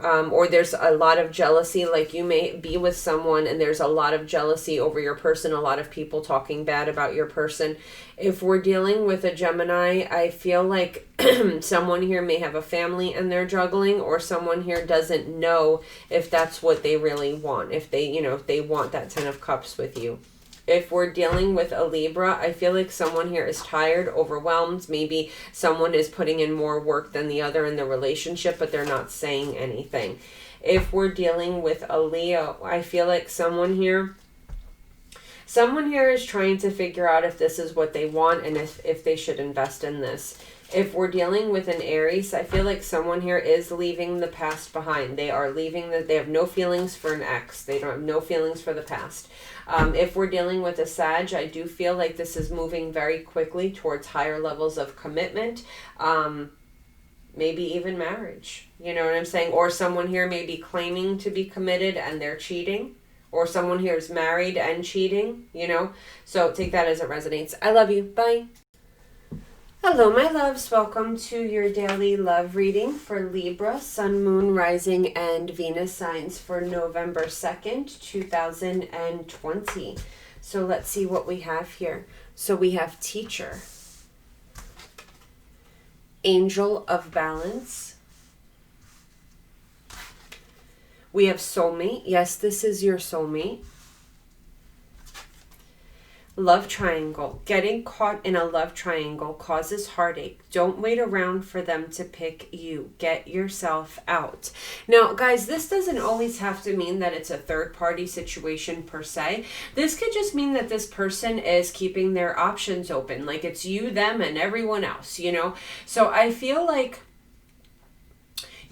Or there's a lot of jealousy, like you may be with someone and there's a lot of jealousy over your person, a lot of people talking bad about your person. If we're dealing with a Gemini, I feel like someone here may have a family and they're juggling, or someone here doesn't know if that's what they really want, if they, you know, if they want that 10 of Cups with you. If we're dealing with a Libra, I feel like someone here is tired, overwhelmed. Maybe someone is putting in more work than the other in the relationship, but they're not saying anything. If we're dealing with a Leo, I feel like someone here is trying to figure out if this is what they want and if they should invest in this. If we're dealing with an Aries, I feel like someone here is leaving the past behind. They are leaving they have no feelings for an ex. They don't have no feelings for the past. If we're dealing with a Sag, I do feel like this is moving very quickly towards higher levels of commitment. Maybe even marriage. You know what I'm saying? Or someone here may be claiming to be committed and they're cheating. Or someone here is married and cheating, you know? So take that as it resonates. I love you. Bye. Hello, my loves. Welcome to your daily love reading for Libra, Sun, Moon, Rising, and Venus signs for November 2nd, 2020. So let's see what we have here. So we have Teacher, Angel of Balance. We have Soulmate. Yes, this is your soulmate. Love triangle. Getting caught in a love triangle causes heartache. Don't wait around for them to pick you. Get yourself out. Now, guys, this doesn't always have to mean that it's a third-party situation per se. This could just mean that this person is keeping their options open. Like it's you, them, and everyone else, you know? So I feel like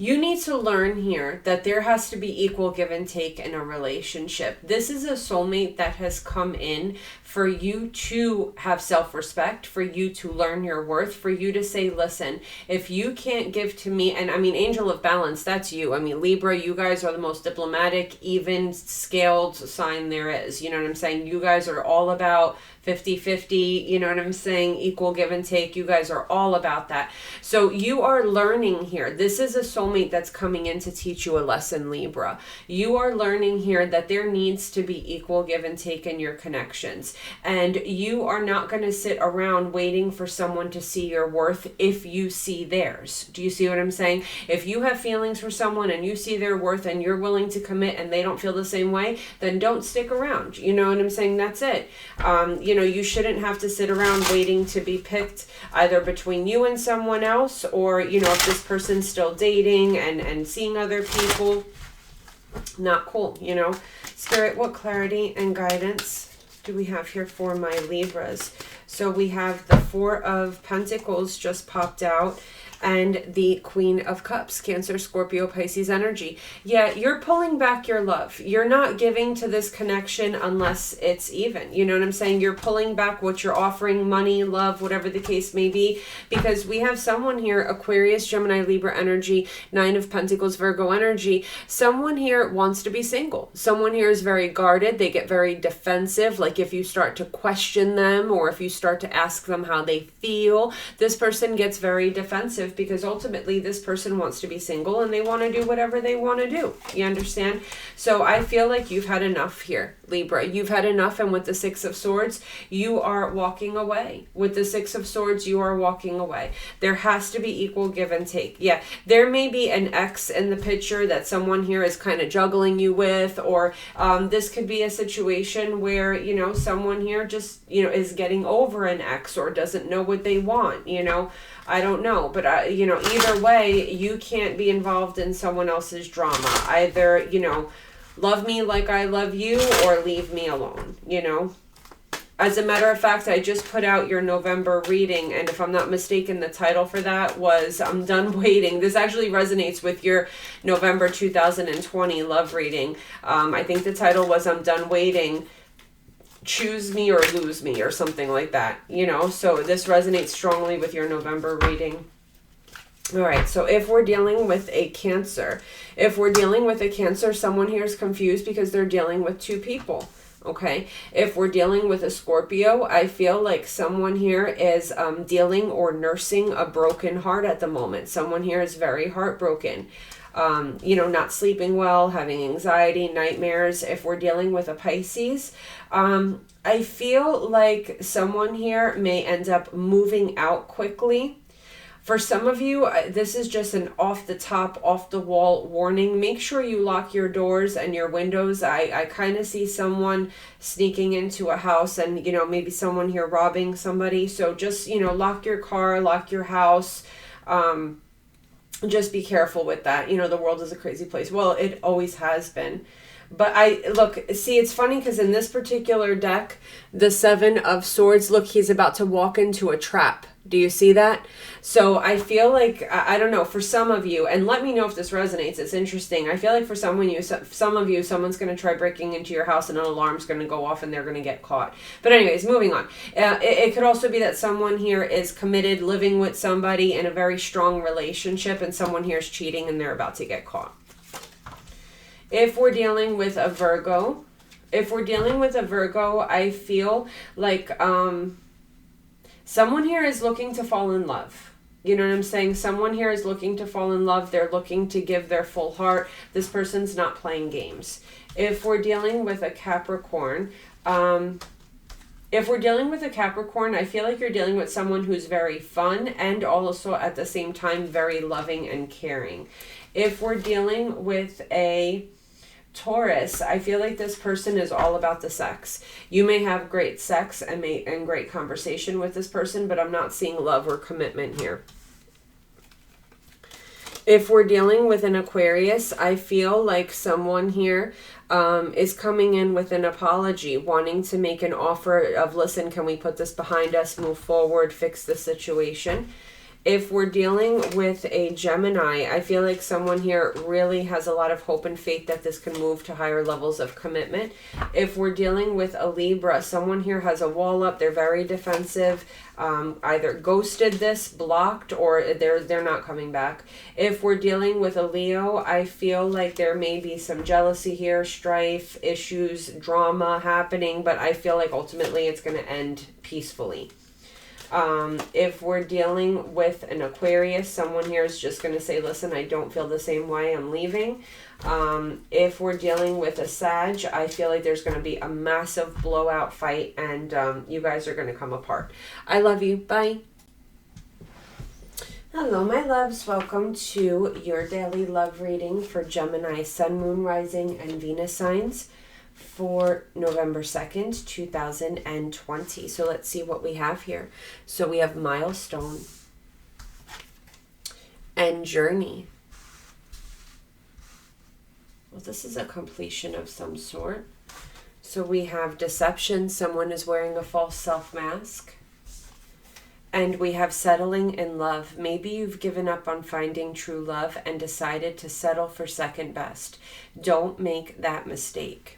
you need to learn here that there has to be equal give and take in a relationship. This is a soulmate that has come in for you to have self-respect, for you to learn your worth, for you to say, listen, if you can't give to me, and I mean, angel of balance, that's you. I mean, Libra, you guys are the most diplomatic, even scaled sign there is. You know what I'm saying? You guys are all about 50-50, you know what I'm saying? Equal give and take. You guys are all about that. So you are learning here. This is a soulmate that's coming in to teach you a lesson, Libra. You are learning here that there needs to be equal give and take in your connections. And you are not going to sit around waiting for someone to see your worth if you see theirs. Do you see what I'm saying? If you have feelings for someone and you see their worth and you're willing to commit and they don't feel the same way, then don't stick around. You know what I'm saying? That's it. You know, you shouldn't have to sit around waiting to be picked either between you and someone else, or, you know, if this person's still dating and seeing other people. Not cool, you know. Spirit, what clarity and guidance do we have here for my Libras? So we have the Four of Pentacles just popped out, and the Queen of Cups, Cancer, Scorpio, Pisces energy. Yeah, you're pulling back your love. You're not giving to this connection unless it's even. You know what I'm saying? You're pulling back what you're offering, money, love, whatever the case may be, because we have someone here, Aquarius, Gemini, Libra energy, Nine of Pentacles, Virgo energy. Someone here wants to be single. Someone here is very guarded. They get very defensive. Like if you start to question them or if you start to ask them how they feel, this person gets very defensive, because ultimately this person wants to be single and they want to do whatever they want to do. You understand? So I feel like you've had enough here, Libra. You've had enough, and with the Six of Swords, you are walking away. With the Six of Swords, you are walking away. There has to be equal give and take. Yeah, there may be an ex in the picture that someone here is kind of juggling you with, or this could be a situation where, you know, someone here just, you know, is getting over an ex or doesn't know what they want, you know. I don't know, but you know, either way, you can't be involved in someone else's drama. Either, you know, love me like I love you, or leave me alone, you know. As a matter of fact, I just put out your November reading, and if I'm not mistaken, the title for that was I'm Done Waiting. This actually resonates with your November 2020 love reading. I think the title was I'm Done Waiting. Choose me or lose me, or something like that, you know. So this resonates strongly with your November reading. All right, so if we're dealing with a Cancer, someone here is confused because they're dealing with two people. Okay, if we're dealing with a Scorpio, I feel like someone here is dealing or nursing a broken heart at the moment. Someone here is very heartbroken. You know, not sleeping well, having anxiety, nightmares. If we're dealing with a Pisces, I feel like someone here may end up moving out quickly. For some of you, this is just an off-the-top, off-the-wall warning. Make sure you lock your doors and your windows. I kind of see someone sneaking into a house and, you know, maybe someone here robbing somebody. So just, you know, lock your car, lock your house. Just be careful with that. You know, the world is a crazy place. Well, it always has been. But it's funny because in this particular deck, the Seven of Swords, look, he's about to walk into a trap. Do you see that? So I feel like, I don't know, for some of you, and let me know if this resonates, it's interesting. I feel like for some of you, someone's going to try breaking into your house and an alarm's going to go off and they're going to get caught. But anyways, moving on. It could also be that someone here is committed, living with somebody in a very strong relationship, and someone here is cheating and they're about to get caught. If we're dealing with a Virgo, I feel like someone here is looking to fall in love. You know what I'm saying? Someone here is looking to fall in love. They're looking to give their full heart. This person's not playing games. If we're dealing with a Capricorn, I feel like you're dealing with someone who's very fun and also at the same time very loving and caring. If we're dealing with a Taurus, I feel like this person is all about the sex. You may have great sex and great conversation with this person, but I'm not seeing love or commitment here. If we're dealing with an Aquarius, I feel like someone here is coming in with an apology, wanting to make an offer of, listen, can we put this behind us, move forward, fix the situation. If we're dealing with a Gemini, I feel like someone here really has a lot of hope and faith that this can move to higher levels of commitment. If we're dealing with a Libra, someone here has a wall up. They're very defensive, either ghosted this, blocked, or they're not coming back. If we're dealing with a Leo, I feel like there may be some jealousy here, strife, issues, drama happening, but I feel like ultimately it's going to end peacefully. If we're dealing with an Aquarius, someone here is just going to say, listen, I don't feel the same way, I'm leaving. If we're dealing with a Sag, I feel like there's going to be a massive blowout fight, and you guys are going to come apart. I love you. Bye. Hello, my loves. Welcome to your daily love reading for Gemini, Sun, Moon, Rising, and Venus signs for November 2nd, 2020. So let's see what we have here. So we have milestone and journey. Well, this is a completion of some sort. So we have deception. Someone is wearing a false self mask. And we have settling in love. Maybe you've given up on finding true love and decided to settle for second best. Don't make that mistake.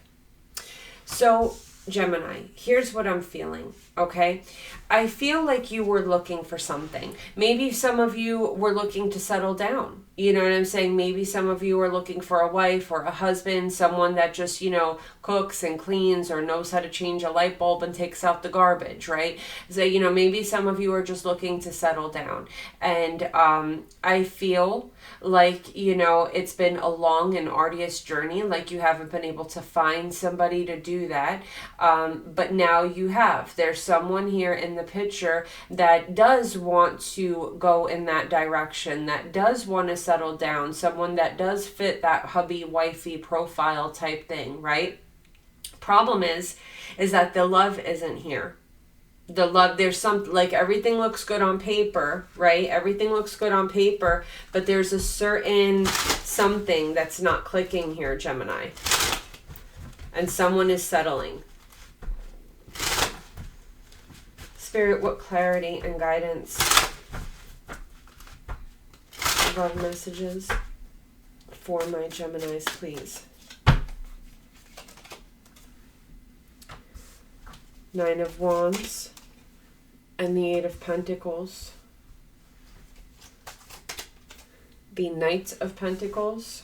So, Gemini, here's what I'm feeling, okay? I feel like you were looking for something. Maybe some of you were looking to settle down. You know what I'm saying? Maybe some of you are looking for a wife or a husband, someone that just, cooks and cleans or knows how to change a light bulb and takes out the garbage, right? So, maybe some of you are just looking to settle down. And I feel like, it's been a long and arduous journey, like you haven't been able to find somebody to do that. But now you have. There's someone here in the picture that does want to go in that direction, that does want to settle down, someone that does fit that hubby wifey profile type thing, right? Problem is that the love isn't here. The love, there's some, like, everything looks good on paper, right? Everything looks good on paper, but there's a certain something that's not clicking here, Gemini. And someone is settling. Spirit, what clarity and guidance, love messages for my Geminis, please. 9 of Wands and the 8 of Pentacles. The Knight of Pentacles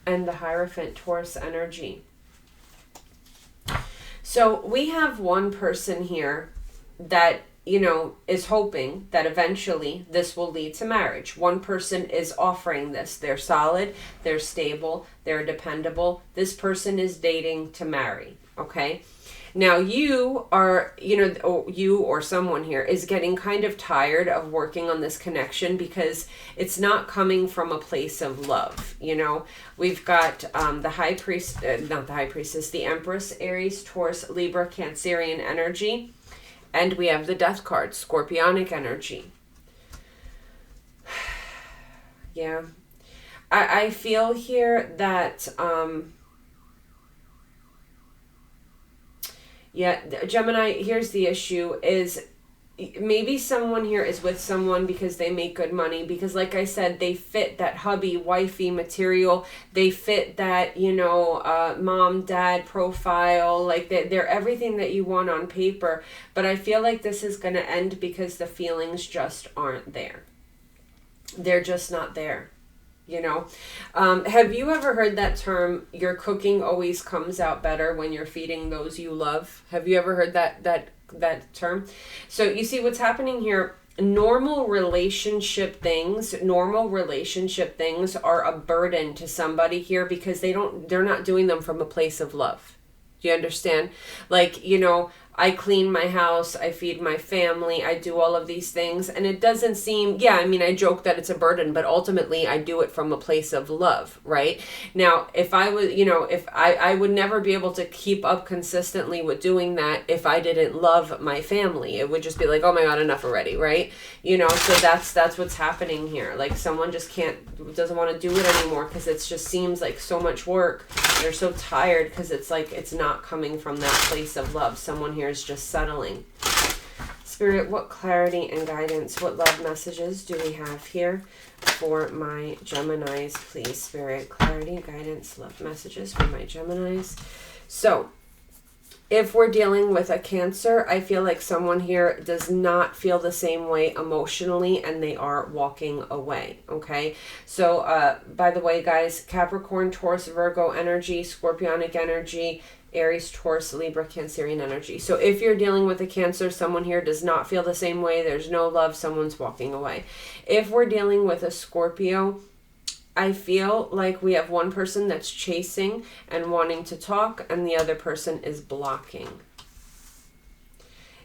and the Hierophant, Taurus energy. So we have one person here that, is hoping that eventually this will lead to marriage. One person is offering this. They're solid, they're stable, they're dependable. This person is dating to marry, okay? Now you are, you or someone here is getting kind of tired of working on this connection because it's not coming from a place of love. We've got the High Priest, not the High Priestess, the Empress, Aries, Taurus, Libra, Cancerian energy. And we have the Death card, Scorpionic energy. Yeah. I feel here that, Gemini, here's the issue is maybe someone here is with someone because they make good money, because like I said, they fit that hubby wifey material, they fit that mom dad profile, like they're everything that you want on paper. But I feel like this is going to end because the feelings just aren't there. They're just not there. Have you ever heard that term, your cooking always comes out better when you're feeding those you love? Have you ever heard that term? So you see what's happening here. Normal relationship things are a burden to somebody here because they're not doing them from a place of love. Do you understand? Like, I clean my house, I feed my family, I do all of these things. And it doesn't seem, yeah, I mean, I joke that it's a burden, but ultimately I do it from a place of love, right? Now, if I was, if I would never be able to keep up consistently with doing that if I didn't love my family. It would just be like, oh my God, enough already, right? So that's what's happening here. Like someone just doesn't want to do it anymore because it just seems like so much work. They're so tired because it's like it's not coming from that place of love. Someone here is just settling. Spirit, what clarity and guidance, what love messages do we have here for my Geminis, please? Spirit, clarity, guidance, love messages for my Geminis. So, if we're dealing with a Cancer, I feel like someone here does not feel the same way emotionally and they are walking away, okay? So, by the way, guys, Capricorn, Taurus, Virgo energy, Scorpionic energy, Aries, Taurus, Libra, Cancerian energy. So if you're dealing with a Cancer, someone here does not feel the same way. There's no love. Someone's walking away. If we're dealing with a Scorpio, I feel like we have one person that's chasing and wanting to talk, and the other person is blocking.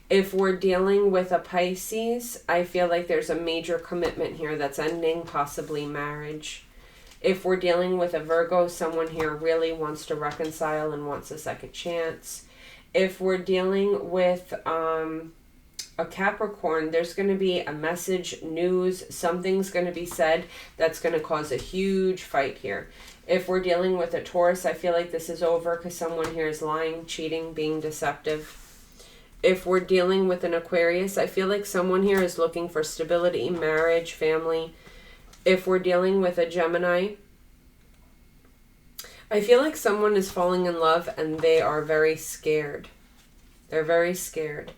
If we're dealing with a Pisces, I feel like there's a major commitment here that's ending, possibly marriage. If we're dealing with a Virgo, someone here really wants to reconcile and wants a second chance. If we're dealing with a Capricorn, there's going to be a message, news, something's going to be said that's going to cause a huge fight here. If we're dealing with a Taurus, I feel like this is over because someone here is lying, cheating, being deceptive. If we're dealing with an Aquarius, I feel like someone here is looking for stability, marriage, family. If we're dealing with a Gemini, I feel like someone is falling in love and they are very scared. They're very scared.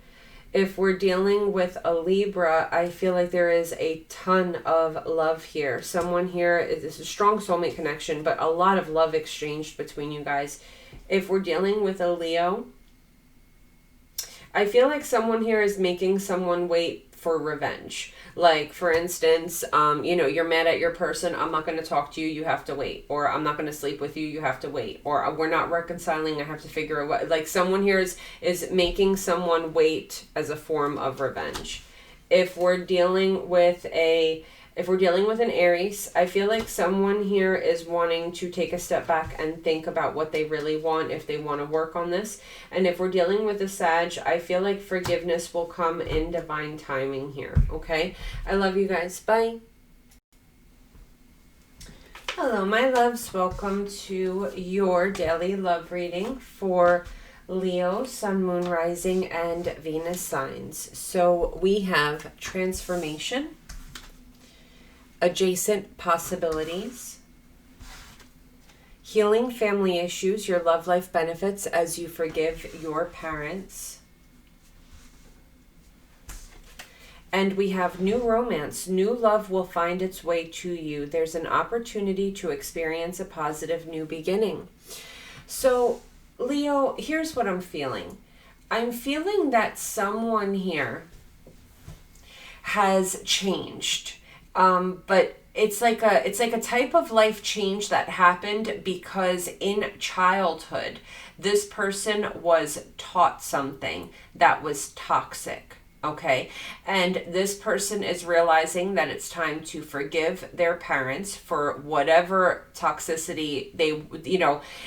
If we're dealing with a Libra, I feel like there is a ton of love here. Someone here, is a strong soulmate connection, but a lot of love exchanged between you guys. If we're dealing with a Leo, I feel like someone here is making someone wait for revenge. Like, for instance, you're mad at your person. I'm not going to talk to you. You have to wait. Or I'm not going to sleep with you. You have to wait. Or we're not reconciling. I have to figure out what, like someone here is making someone wait as a form of revenge. If we're dealing with an Aries, I feel like someone here is wanting to take a step back and think about what they really want, if they want to work on this. And if we're dealing with a Sag, I feel like forgiveness will come in divine timing here, okay? I love you guys. Bye. Hello, my loves. Welcome to your daily love reading for Leo, Sun, Moon, Rising, and Venus signs. So we have transformation, adjacent possibilities, healing family issues, your love life benefits as you forgive your parents. And we have new romance. New love will find its way to you. There's an opportunity to experience a positive new beginning. So, Leo, here's what I'm feeling. I'm feeling that someone here has changed. But it's like a type of life change that happened because in childhood, this person was taught something that was toxic. Okay. And this person is realizing that it's time to forgive their parents for whatever toxicity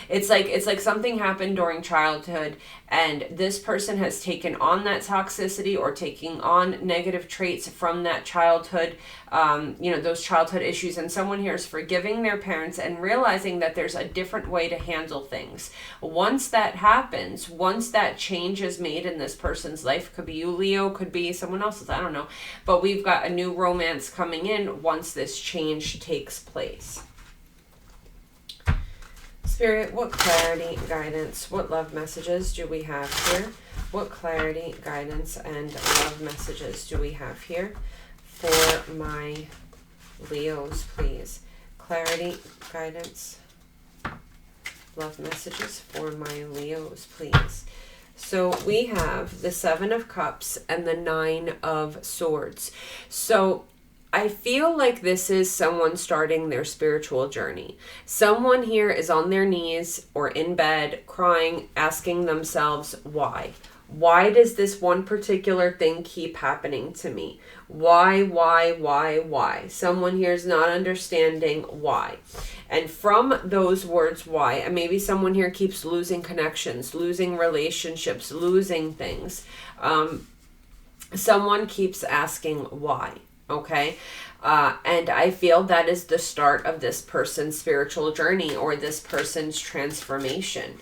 it's like something happened during childhood and this person has taken on that toxicity or taking on negative traits from that childhood, those childhood issues. And someone here is forgiving their parents and realizing that there's a different way to handle things. Once that happens, once that change is made in this person's life, could be you, Leo, could be someone else's, I don't know. But we've got a new romance coming in once this change takes place. Spirit, what clarity, guidance, what love messages do we have here? What clarity, guidance, and love messages do we have here for my Leos, please? Clarity, guidance, love messages for my Leos, please. So we have the 7 of Cups and the 9 of Swords. So I feel like this is someone starting their spiritual journey. Someone here is on their knees or in bed crying, asking themselves why. Why does this one particular thing keep happening to me? Why? Someone here is not understanding why. And from those words, why, and maybe someone here keeps losing connections, losing relationships, losing things. Someone keeps asking why, okay? And I feel that is the start of this person's spiritual journey or this person's transformation.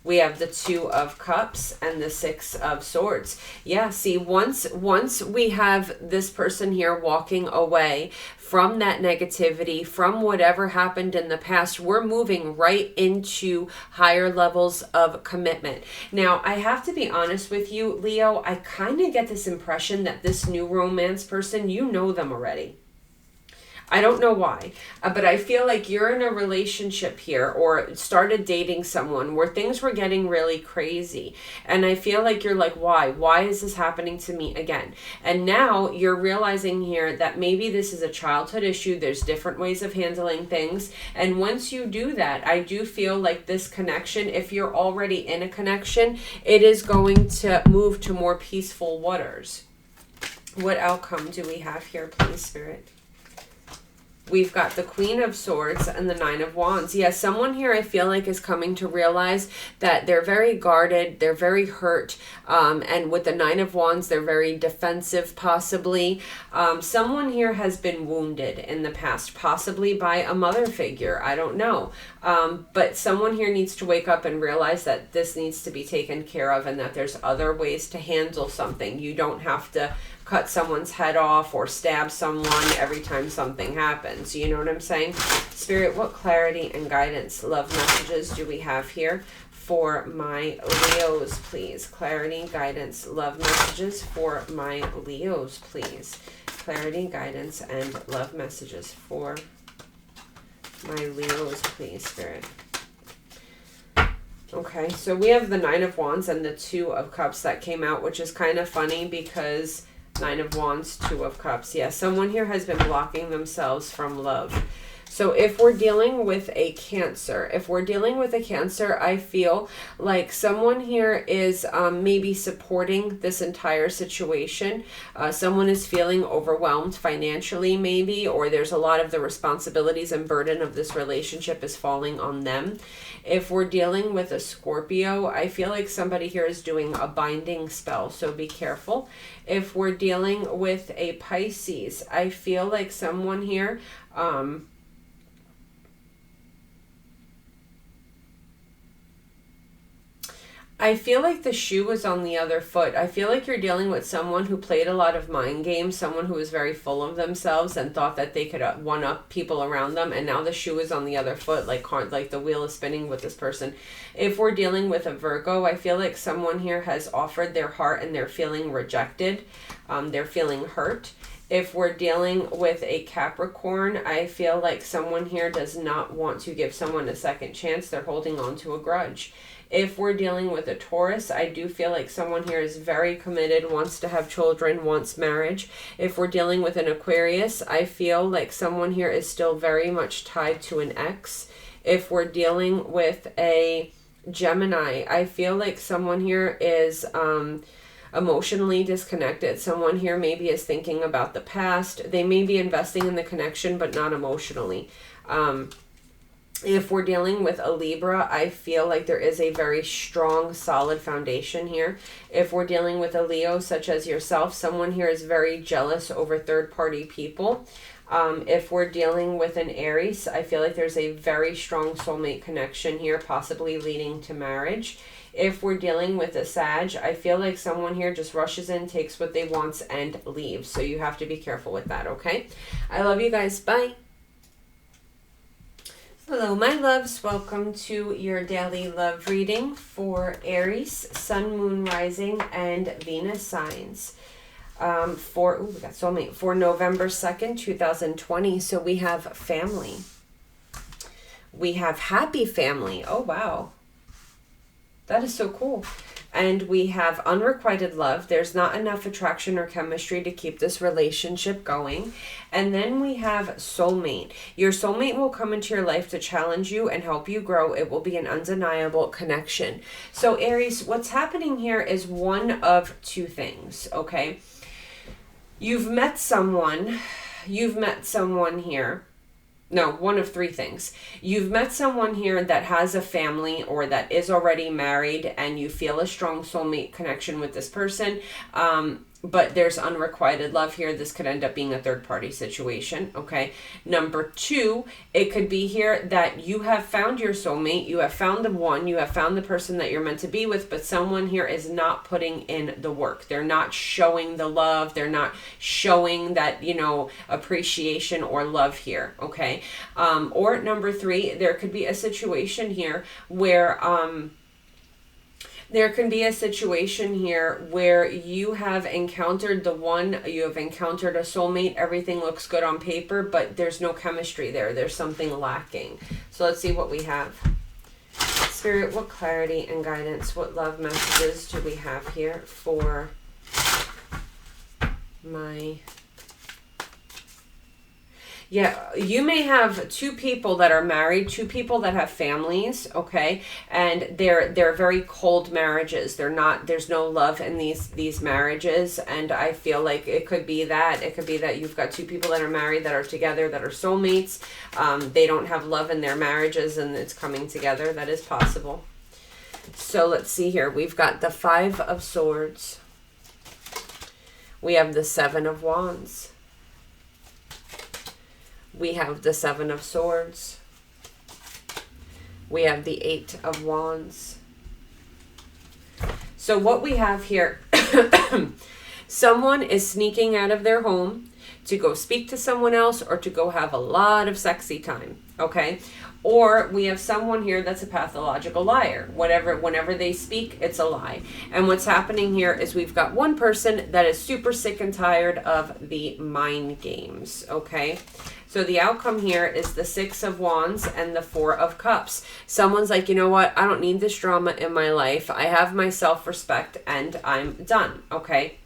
We have the 2 of Cups and the 6 of Swords. Yeah, see, once we have this person here walking away from that negativity, from whatever happened in the past, we're moving right into higher levels of commitment. Now, I have to be honest with you, Leo, I kind of get this impression that this new romance person, you know them already. I don't know why, but I feel like you're in a relationship here or started dating someone where things were getting really crazy. And I feel like you're like, why? Why is this happening to me again? And now you're realizing here that maybe this is a childhood issue. There's different ways of handling things. And once you do that, I do feel like this connection, if you're already in a connection, it is going to move to more peaceful waters. What outcome do we have here, please, Spirit? We've got the Queen of Swords and the 9 of Wands. Yes, someone here I feel like is coming to realize that they're very guarded, they're very hurt, and with the 9 of Wands, they're very defensive possibly. Someone here has been wounded in the past, possibly by a mother figure, I don't know. But someone here needs to wake up and realize that this needs to be taken care of and that there's other ways to handle something. You don't have to cut someone's head off or stab someone every time something happens. You know what I'm saying? Spirit, what clarity and guidance, love messages do we have here for my Leos, please? Clarity, guidance, love messages for my Leos, please. Clarity, guidance, and love messages for my Leos, please, Spirit. Okay, so we have the 9 of Wands and the 2 of Cups that came out, which is kind of funny because 9 of Wands, 2 of Cups. Yeah, someone here has been blocking themselves from love. So if we're dealing with a Cancer, I feel like someone here is maybe supporting this entire situation. Someone is feeling overwhelmed financially maybe, or there's a lot of the responsibilities and burden of this relationship is falling on them. If we're dealing with a Scorpio, I feel like somebody here is doing a binding spell, so be careful. If we're dealing with a Pisces, I feel like someone here I feel like the shoe is on the other foot. I feel like you're dealing with someone who played a lot of mind games, someone who was very full of themselves and thought that they could one-up people around them, and now the shoe is on the other foot, like the wheel is spinning with this person. If we're dealing with a Virgo, I feel like someone here has offered their heart and they're feeling rejected. They're feeling hurt. If we're dealing with a Capricorn, I feel like someone here does not want to give someone a second chance. They're holding on to a grudge. If we're dealing with a Taurus, I do feel like someone here is very committed, wants to have children, wants marriage. If we're dealing with an Aquarius, I feel like someone here is still very much tied to an ex. If we're dealing with a Gemini, I feel like someone here is emotionally disconnected. Someone here maybe is thinking about the past. They may be investing in the connection, but not emotionally. If we're dealing with a Libra, I feel like there is a very strong, solid foundation here. If we're dealing with a Leo, such as yourself, someone here is very jealous over third-party people. If we're dealing with an Aries, I feel like there's a very strong soulmate connection here, possibly leading to marriage. If we're dealing with a Sag, I feel like someone here just rushes in, takes what they want, and leaves. So you have to be careful with that, okay? I love you guys. Bye. Hello, my loves. Welcome to your daily love reading for Aries, Sun, Moon, Rising, and Venus signs. We got soulmate for November 2nd, 2020. So we have family. We have happy family. Oh, wow. That is so cool. And we have unrequited love. There's not enough attraction or chemistry to keep this relationship going. And then we have soulmate. Your soulmate will come into your life to challenge you and help you grow. It will be an undeniable connection. So Aries, what's happening here is one of two things, okay? You've met someone here. No, one of three things. You've met someone here that has a family or that is already married, and you feel a strong soulmate connection with this person. But there's unrequited love here. This could end up being a third party situation. Okay. Number two, it could be here that you have found your soulmate. You have found the one, you have found the person that you're meant to be with, but someone here is not putting in the work. They're not showing the love. They're not showing that, you know, appreciation or love here. Okay. Or number three, there could be a situation here where, there can be a situation here where you have encountered the one, you have encountered a soulmate, everything looks good on paper, but there's no chemistry there. There's something lacking. So let's see what we have. Spirit, what clarity and guidance, what love messages do we have here for my... Yeah, you may have two people that are married, two people that have families, okay? And they're very cold marriages. There's no love in these marriages, and I feel like it could be that. It could be that you've got two people that are married, that are together, that are soulmates. They don't have love in their marriages, and it's coming together. That is possible. So let's see here. We've got the Five of Swords. We have the Seven of Wands. We have the Seven of Swords. We have the Eight of Wands. So what we have here, someone is sneaking out of their home to go speak to someone else or to go have a lot of sexy time, okay? Or we have someone here that's a pathological liar. Whenever they speak, it's a lie. And what's happening here is we've got one person that is super sick and tired of the mind games, okay? So the outcome here is the Six of Wands and the Four of Cups. Someone's like, you know what? I don't need this drama in my life. I have my self-respect and I'm done, okay?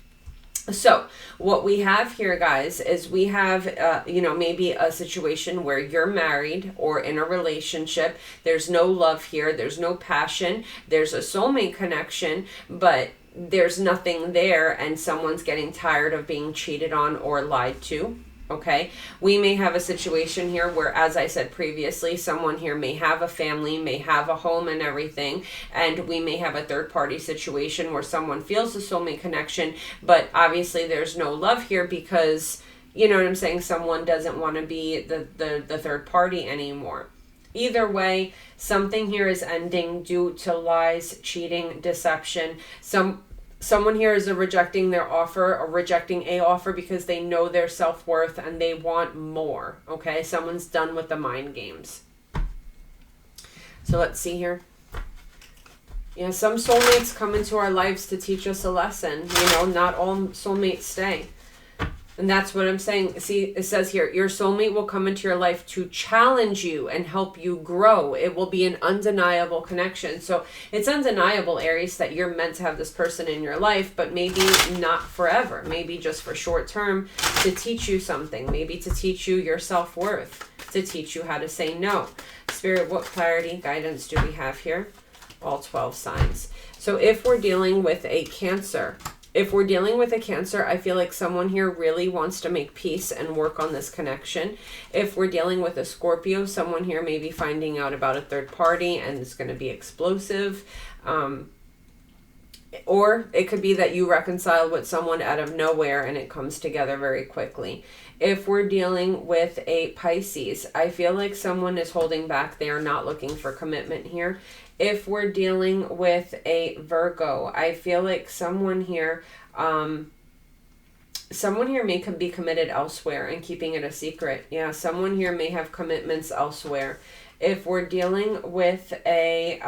So what we have here, guys, is we have, you know, maybe a situation where you're married or in a relationship. There's no love here. There's no passion. There's a soulmate connection, but there's nothing there, and someone's getting tired of being cheated on or lied to. Okay, we may have a situation here where, as I said previously, someone here may have a family, may have a home and everything, and we may have a third party situation where someone feels the soulmate connection, but obviously there's no love here because, you know what I'm saying, someone doesn't want to be the third party anymore. Either way, something here is ending due to lies, cheating, deception. Someone here is rejecting their offer or rejecting a offer because they know their self-worth and they want more, okay? Someone's done with the mind games. So let's see here. Yeah, some soulmates come into our lives to teach us a lesson. You know, not all soulmates stay. And that's what I'm saying. See, it says here, your soulmate will come into your life to challenge you and help you grow. It will be an undeniable connection. So it's undeniable, Aries, that you're meant to have this person in your life, but maybe not forever. Maybe just for short term to teach you something. Maybe to teach you your self-worth, to teach you how to say no. Spirit, what clarity, guidance do we have here? All 12 signs. So if we're dealing with a Cancer, I feel like someone here really wants to make peace and work on this connection. If we're dealing with a Scorpio, someone here may be finding out about a third party and it's going to be explosive. Or it could be that you reconcile with someone out of nowhere and it comes together very quickly. If we're dealing with a Pisces, I feel like someone is holding back. They are not looking for commitment here. If we're dealing with a Virgo, I feel like someone here may be committed elsewhere and keeping it a secret. Yeah, someone here may have commitments elsewhere. If we're dealing with a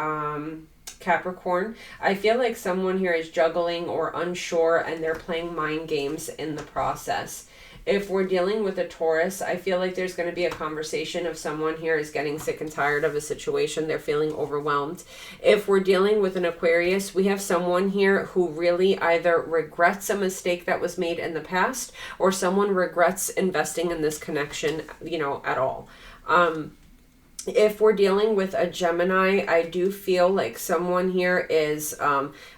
Capricorn, I feel like someone here is juggling or unsure and they're playing mind games in the process. If we're dealing with a Taurus, I feel like there's going to be a conversation of someone here is getting sick and tired of a situation. They're feeling overwhelmed. If we're dealing with an Aquarius, we have someone here who really either regrets a mistake that was made in the past, or someone regrets investing in this connection, you know, at all. If we're dealing with a Gemini, I do feel like someone here is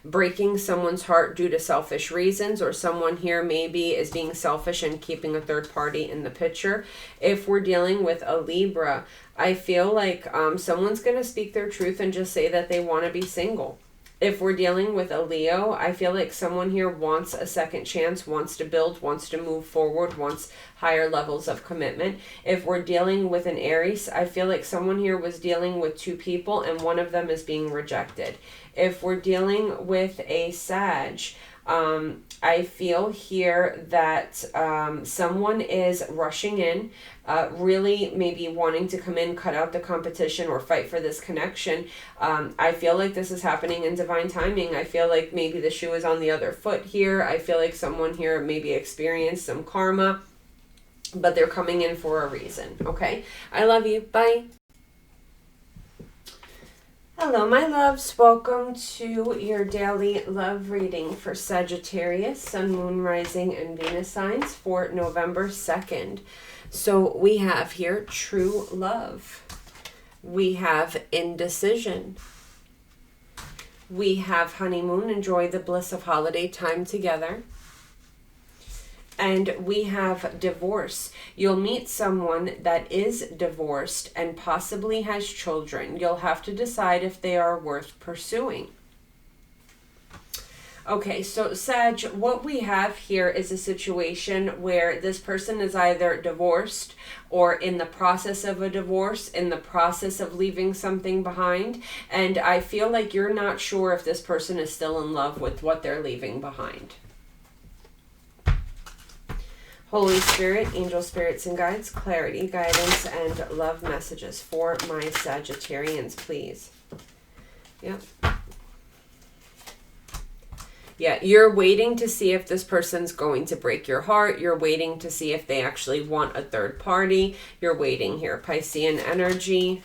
breaking someone's heart due to selfish reasons, or someone here maybe is being selfish and keeping a third party in the picture. If we're dealing with a Libra, I feel like someone's going to speak their truth and just say that they want to be single. If we're dealing with a Leo, I feel like someone here wants a second chance, wants to build, wants to move forward, wants higher levels of commitment. If we're dealing with an Aries, I feel like someone here was dealing with two people and one of them is being rejected. If we're dealing with a Sag, I feel here that someone is rushing in, really maybe wanting to come in, cut out the competition, or fight for this connection. I feel like this is happening in divine timing. I feel like maybe the shoe is on the other foot here. I feel like someone here maybe experienced some karma, but they're coming in for a reason. Okay, I love you. Bye. Hello, my loves. Welcome to your daily love reading for Sagittarius, Sun, Moon, Rising, and Venus signs for November 2nd. So we have here true love. We have indecision. We have honeymoon, enjoy the bliss of holiday time together. And we have divorce. You'll meet someone that is divorced and possibly has children. You'll have to decide if they are worth pursuing. Okay, so Sag, what we have here is a situation where this person is either divorced or in the process of a divorce, in the process of leaving something behind. And I feel like you're not sure if this person is still in love with what they're leaving behind. Holy Spirit, angel spirits and guides, clarity, guidance, and love messages for my Sagittarians, please. Yep. Yeah, you're waiting to see if this person's going to break your heart. You're waiting to see if they actually want a third party. You're waiting here. Piscean energy.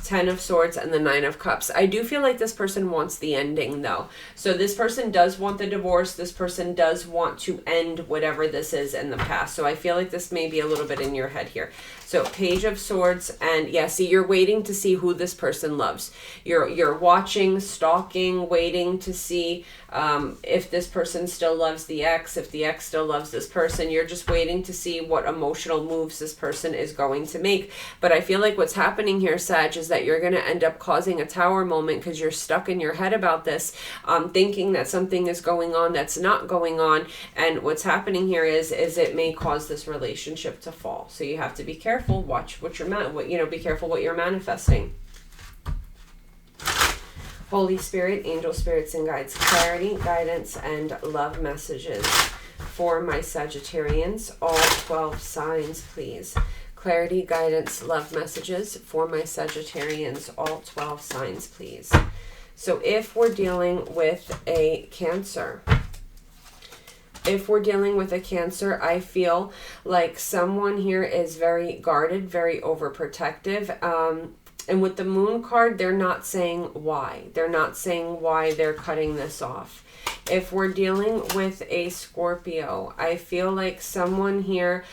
10 of Swords and the 9 of Cups. I do feel like this person wants the ending though. So this person does want the divorce. This person does want to end whatever this is in the past. So I feel like this may be a little bit in your head here. So Page of Swords, and yeah, see, you're waiting to see who this person loves. You're watching, stalking, waiting to see if this person still loves the ex, if the ex still loves this person. You're just waiting to see what emotional moves this person is going to make. But I feel like what's happening here, Sag, is that you're going to end up causing a tower moment because you're stuck in your head about this, thinking that something is going on that's not going on. And what's happening here is it may cause this relationship to fall. So you have to be careful. Watch what you're be careful what you're manifesting. Holy Spirit, angel spirits and guides, clarity, guidance, and love messages for my Sagittarians, all 12 signs, please. Clarity, guidance, love messages for my Sagittarians, all 12 signs, please. So if we're dealing with a Cancer, I feel like someone here is very guarded, very overprotective. And with the Moon card, they're not saying why. They're not saying why they're cutting this off. If we're dealing with a Scorpio, I feel like someone here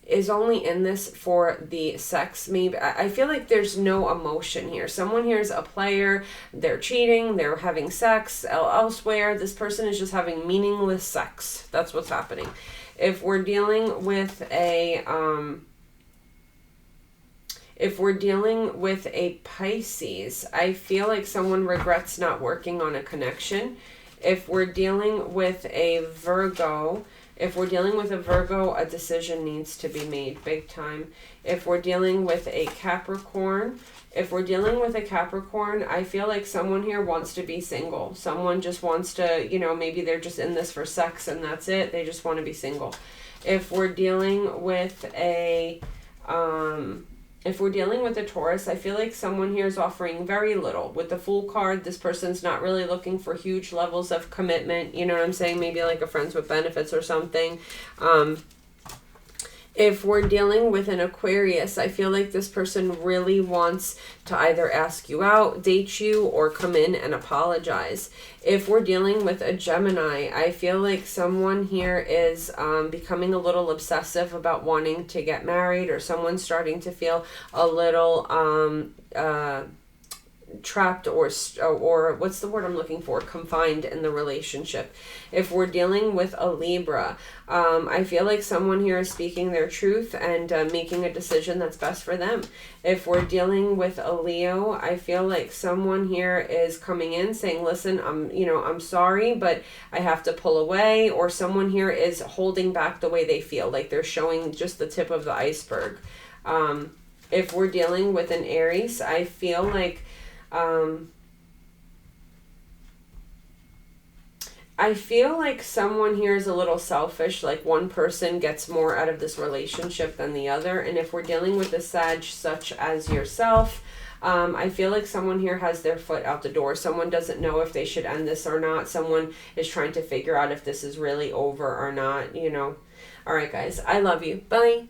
is only in this for the sex. Maybe I feel like there's no emotion here. Someone here is a player. They're cheating. They're having sex elsewhere. This person is just having meaningless sex. That's what's happening. If we're dealing with a Pisces, I feel like someone regrets not working on a connection. If we're dealing with a Virgo, a decision needs to be made big time. If we're dealing with a Capricorn, I feel like someone here wants to be single. Someone just wants to, maybe they're just in this for sex and that's it. They just want to be single. If we're dealing with a If we're dealing with a Taurus, I feel like someone here is offering very little. With the Fool card, this person's not really looking for huge levels of commitment. You know what I'm saying? Maybe like a friends with benefits or something. If we're dealing with an Aquarius, I feel like this person really wants to either ask you out, date you, or come in and apologize. If we're dealing with a Gemini, I feel like someone here is becoming a little obsessive about wanting to get married, or someone's starting to feel a little trapped or what's the word I'm looking for, confined in the relationship. If we're dealing with a Libra, I feel like someone here is speaking their truth and making a decision that's best for them. If we're dealing with a Leo, I feel like someone here is coming in saying, listen, I'm sorry, but I have to pull away, or someone here is holding back the way they feel, like they're showing just the tip of the iceberg. If we're dealing with an Aries, I feel like someone here is a little selfish, like one person gets more out of this relationship than the other. And if we're dealing with a Sag such as yourself, I feel like someone here has their foot out the door. Someone doesn't know if they should end this or not. Someone is trying to figure out if this is really over or not, you know. All right, guys, I love you. Bye.